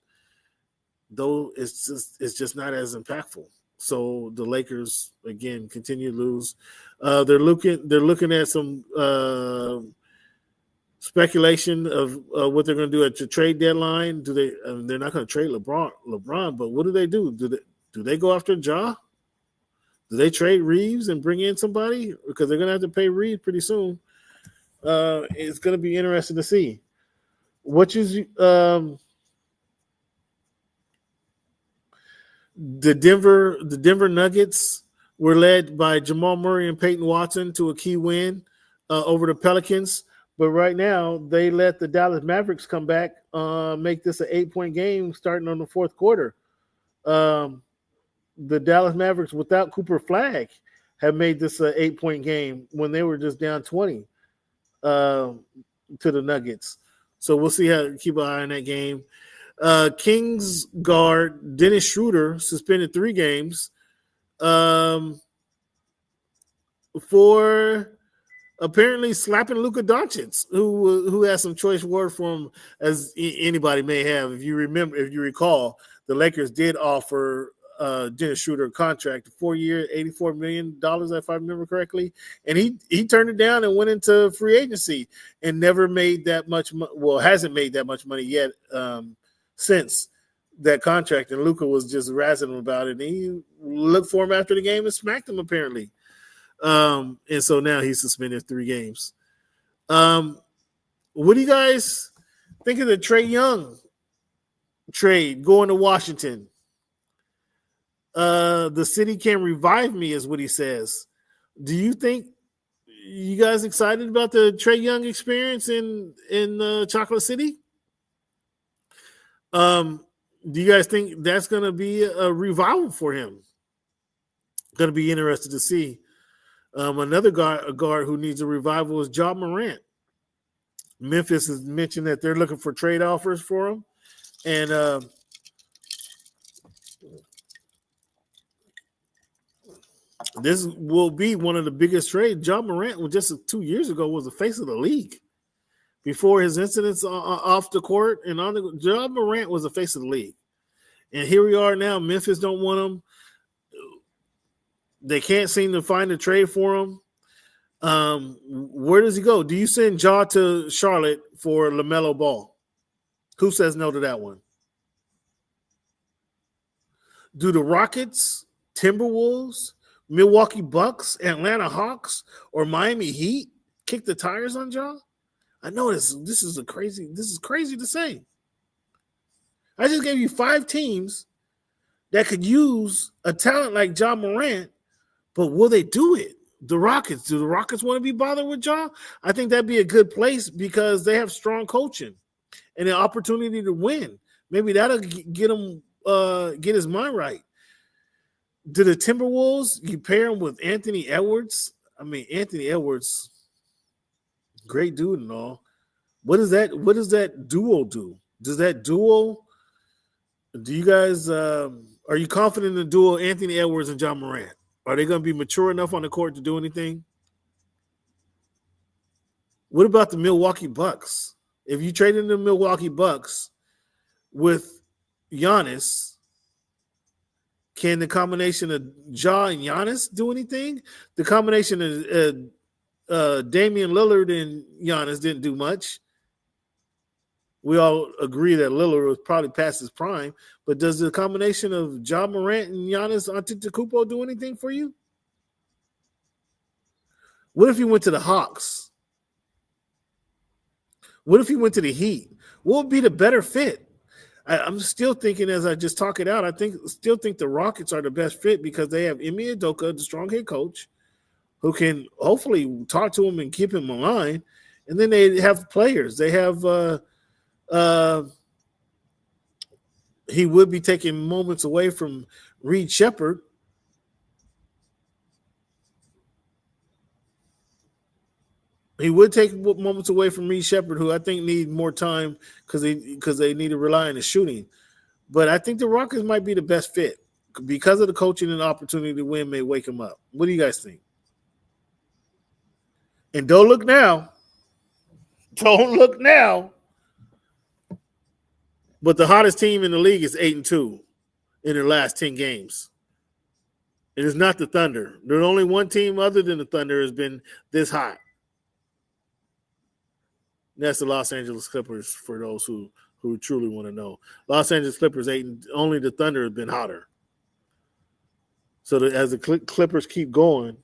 though it's just not as impactful. So the Lakers again continue to lose. They're looking at some speculation of what they're going to do at the trade deadline. They're not going to trade LeBron, but what do they do? Do they go after Ja? Do they trade Reeves and bring in somebody? Because they're going to have to pay Reeves pretty soon. It's going to be interesting to see. The Denver Nuggets were led by Jamal Murray and Peyton Watson to a key win over the Pelicans. But right now, they let the Dallas Mavericks come back, make this an 8-point game starting on the fourth quarter. The Dallas Mavericks, without Cooper Flagg, have made this an 8-point game when they were just down 20 to the Nuggets. So we'll see keep an eye on that game. Kings guard Dennis Schroeder suspended 3 games for apparently slapping Luka Doncic, who has some choice words for him, as anybody may have. If you recall, the Lakers did offer Dennis Schroeder a contract, 4-year, $84 million, if I remember correctly, and he turned it down and went into free agency and never made that much. Hasn't made that much money yet since that contract. And Luka was just razzing him about it. And he looked for him after the game and smacked him apparently. And so now he's suspended 3 games. What do you guys think of the Trae Young trade going to Washington? The city can revive me is what he says. Do you think you guys excited about the Trae Young experience in Chocolate City? Do you guys think that's going to be a revival for him? Going to be interested to see. Another guard who needs a revival is Ja Morant. Memphis has mentioned that they're looking for trade offers for him. And this will be one of the biggest trades. Ja Morant, just 2 years ago, was the face of the league. Before his incidents off the court and on the Ja Morant was the face of the league. And here we are now. Memphis don't want him. They can't seem to find a trade for him. Where does he go? Do you send Ja to Charlotte for LaMelo Ball? Who says no to that one? Do the Rockets, Timberwolves, Milwaukee Bucks, Atlanta Hawks, or Miami Heat kick the tires on Ja? I know this is crazy to say. I just gave you 5 teams that could use a talent like Ja Morant, but will they do it? Do the Rockets want to be bothered with Ja? I think that'd be a good place because they have strong coaching and an opportunity to win. Maybe that'll get him get his mind right. Do the Timberwolves, you pair him with Anthony Edwards? I mean, Anthony Edwards, great dude and all. What does that duo do? Does that duo? Do you guys are you confident in the duo Anthony Edwards and Ja Morant? Are they going to be mature enough on the court to do anything? What about the Milwaukee Bucks? If you trade in the Milwaukee Bucks with Giannis, can the combination of Ja and Giannis do anything? The combination of Damian Lillard and Giannis didn't do much. We all agree that Lillard was probably past his prime, but does the combination of Ja Morant and Giannis Antetokounmpo do anything for you? What if you went to the Hawks? What if you went to the Heat? What would be the better fit? I'm still thinking, as I just talk it out, still think the Rockets are the best fit because they have Ime Udoka, the strong head coach, who can hopefully talk to him and keep him in line. And then they have players. They have he would be taking moments away from Reed Shepherd. He would take moments away from Reed Shepherd, who I think need more time because they need to rely on the shooting. But I think the Rockets might be the best fit because of the coaching and the opportunity to win may wake him up. What do you guys think? And don't look now. Don't look now. But the hottest team in the league is 8-2 in their last 10 games. It is not the Thunder. There's only one team other than the Thunder has been this hot. That's the Los Angeles Clippers for those who truly want to know. Los Angeles Clippers, only the Thunder has been hotter. So as the Clippers keep going,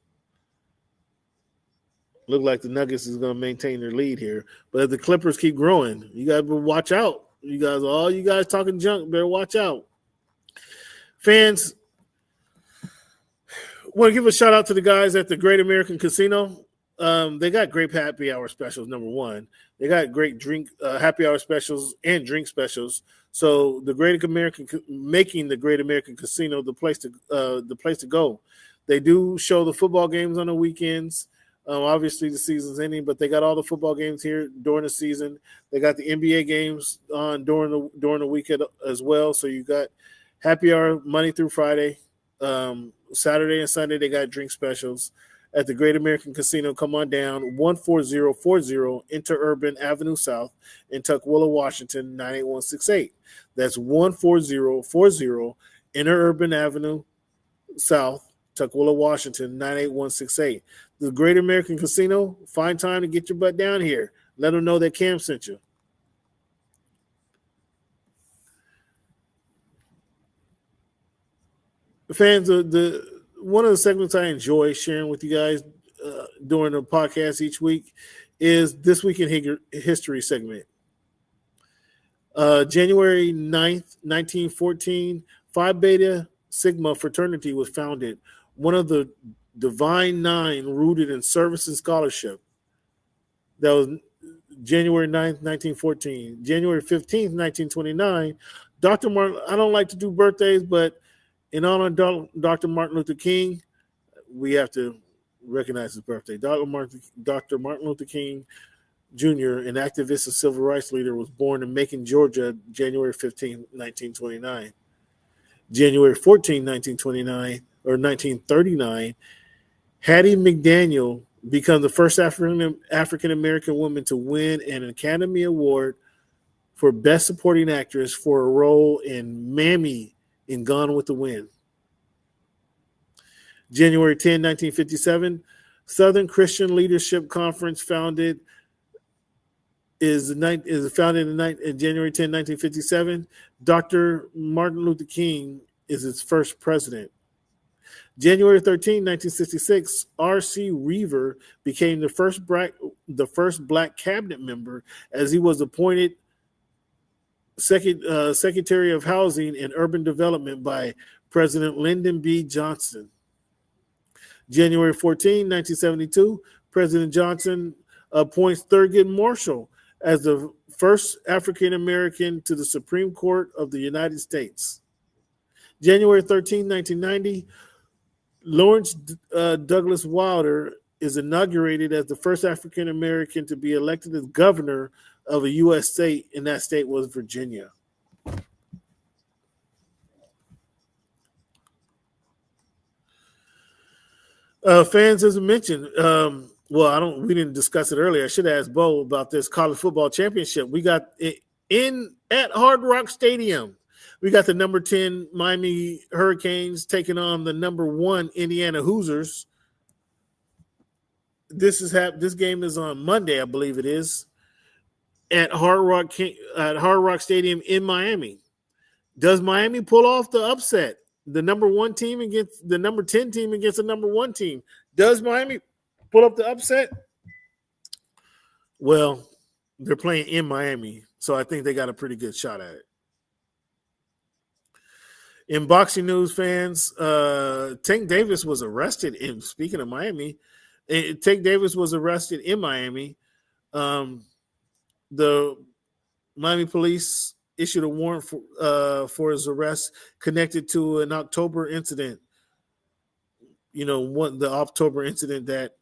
look like the Nuggets is going to maintain their lead here. But as the Clippers keep growing, you got to watch out. All you guys talking junk, better watch out. Fans, want to give a shout out to the guys at the Great American Casino. They got great happy hour specials, number one. They got great happy hour specials and drink specials. So the Great American, making the Great American Casino the place to go. They do show the football games on the weekends. Obviously the season's ending, but they got all the football games here during the season. They got the NBA games on during the weekend as well. So you got happy hour Monday through Friday. Saturday and Sunday they got drink specials at the Great American Casino. Come on down, 14040 Interurban Avenue South in Tukwila, Washington, 98168. That's 14040 Interurban Avenue South, Tukwila, Washington, 98168. The Great American Casino, find time to get your butt down here. Let them know that Cam sent you. Fans, one of the segments I enjoy sharing with you guys during the podcast each week is This Week in History segment. January 9th, 1914, Phi Beta Sigma fraternity was founded, one of the Divine Nine rooted in service and scholarship. That was January 9th, 1914. January 15th, 1929, Dr. Martin, I don't like to do birthdays, but in honor of Dr. Martin Luther King, we have to recognize his birthday. Dr. Martin Luther King Jr., an activist and civil rights leader, was born in Macon, Georgia, January 15, 1929. January 14, 1939, Hattie McDaniel became the first African-American woman to win an Academy Award for Best Supporting Actress for a role in Mammy in Gone with the Wind. January 10, 1957, Southern Christian Leadership Conference founded in January 10, 1957. Dr. Martin Luther King is its first president. January 13, 1966, R.C. Reaver became the first black cabinet member as he was appointed Secretary of Housing and Urban Development by President Lyndon B. Johnson. January 14, 1972, President Johnson appoints Thurgood Marshall as the first African American to the Supreme Court of the United States. January 13, 1990, Lawrence Douglas Wilder is inaugurated as the first African American to be elected as governor of a U.S. state, and that state was Virginia. Fans, as I mentioned, we didn't discuss it earlier. I should have asked Bo about this college football championship. We got it at Hard Rock Stadium. We got the number 10 Miami Hurricanes taking on the number 1 Indiana Hoosiers. This game is on Monday, I believe it is, at Hard Rock Stadium in Miami. Does Miami pull off the upset? The number 1 team against the number 10 team against the number 1 team. Does Miami pull up the upset? Well, they're playing in Miami, so I think they got a pretty good shot at it. In boxing news, fans, Tank Davis was arrested in, speaking of Miami, Tank Davis was arrested in Miami. The Miami police issued a warrant for his arrest connected to an October incident. The October incident that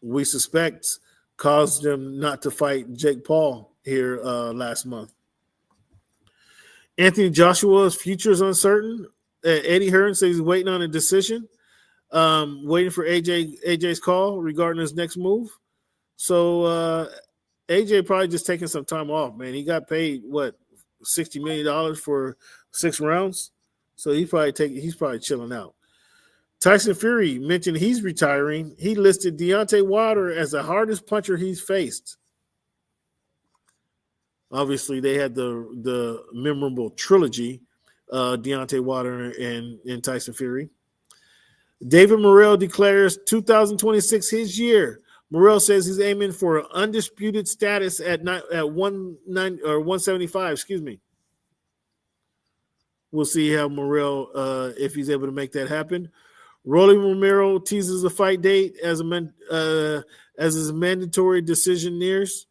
we suspect caused him not to fight Jake Paul here last month. Anthony Joshua's future is uncertain. Eddie Hearn says he's waiting on a decision, waiting for AJ's call regarding his next move. So AJ probably just taking some time off, man. He got paid, $60 million for 6 rounds? So he's probably chilling out. Tyson Fury mentioned he's retiring. He listed Deontay Wilder as the hardest puncher he's faced. Obviously, they had the memorable trilogy, Deontay Wilder and Tyson Fury. David Morrell declares 2026 his year. Morrell says he's aiming for undisputed status at 175. Excuse me. We'll see how Morrell, if he's able to make that happen. Rolly Romero teases a fight date as his mandatory decision nears.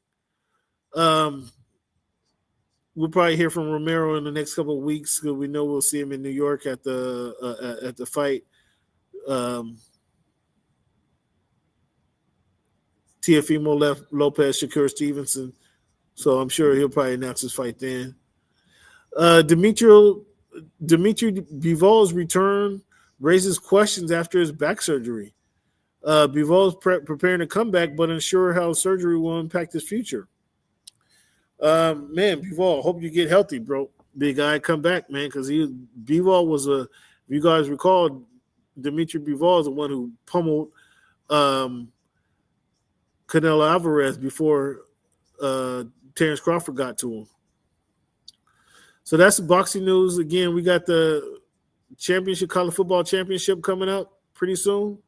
We'll probably hear from Romero in the next couple of weeks because we know we'll see him in New York at the fight. Teofimo Lopez, Shakur Stevenson. So I'm sure he'll probably announce his fight then. Dimitri Bivol's return raises questions after his back surgery. Bivol is preparing to come back, but unsure how surgery will impact his future. Man, Bivol, hope you get healthy, bro. Big guy, come back, man, because Bivol was if you guys recall, Dimitri Bivol is the one who pummeled Canelo Alvarez before Terrence Crawford got to him. So that's the boxing news. Again, we got the college football championship coming up pretty soon.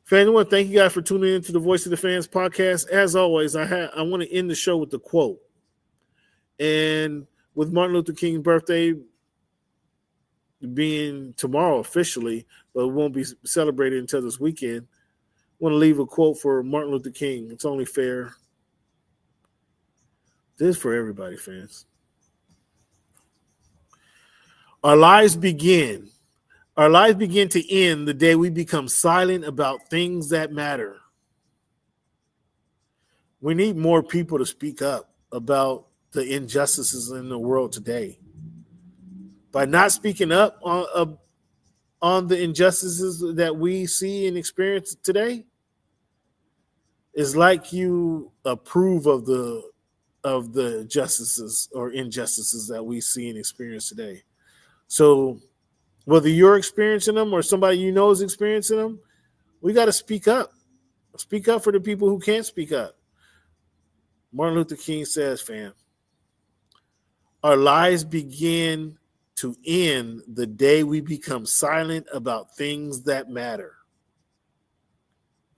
Fan, I want to thank you guys for tuning in to the Voice of the Fans podcast. As always, I want to end the show with the quote. And with Martin Luther King's birthday being tomorrow officially, but it won't be celebrated until this weekend, I want to leave a quote for Martin Luther King. It's only fair. This is for everybody, fans. Our lives begin to end the day we become silent about things that matter. We need more people to speak up about the injustices in the world today. By not speaking up on the injustices that we see and experience today, it's like you approve of the justices or injustices that we see and experience today. So whether you're experiencing them or somebody you know is experiencing them, we got to speak up. Speak up for the people who can't speak up. Martin Luther King says, fam, our lives begin to end the day we become silent about things that matter.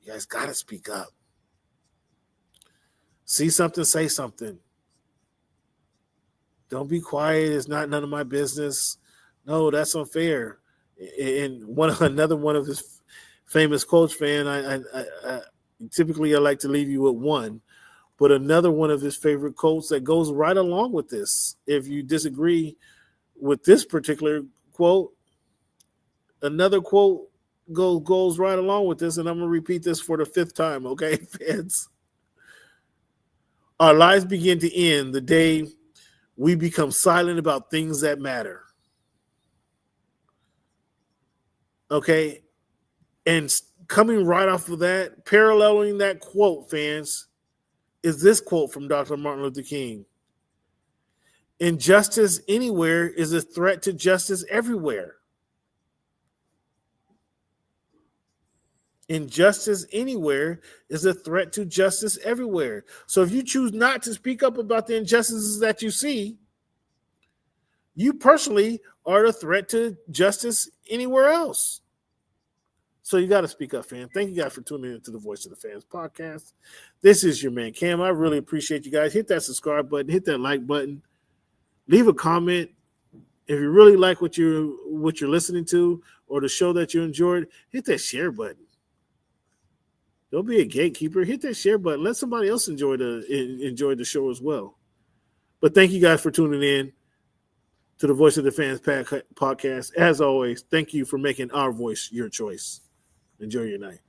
You guys got to speak up. See something, say something. Don't be quiet. It's not none of my business. No, that's unfair. And another one of his famous quotes, fan, I typically I like to leave you with one, but another one of his favorite quotes that goes right along with this. If you disagree with this particular quote, another quote goes right along with this, and I'm going to repeat this for the 5th time, okay, fans? Our lives begin to end the day we become silent about things that matter. Okay? And coming right off of that, paralleling that quote, fans, is this quote from Dr. Martin Luther King. Injustice anywhere is a threat to justice everywhere. Injustice anywhere is a threat to justice everywhere. So if you choose not to speak up about the injustices that you see, you personally are a threat to justice anywhere else. So you got to speak up, fam. Thank you guys for tuning into the Voice of the Fans podcast. This is your man, Cam. I really appreciate you guys. Hit that subscribe button. Hit that like button. Leave a comment. If you really like what you're listening to or the show that you enjoyed, hit that share button. Don't be a gatekeeper. Hit that share button. Let somebody else enjoy the show as well. But thank you guys for tuning in to the Voice of the Fans podcast. As always, thank you for making our voice your choice. Enjoy your night.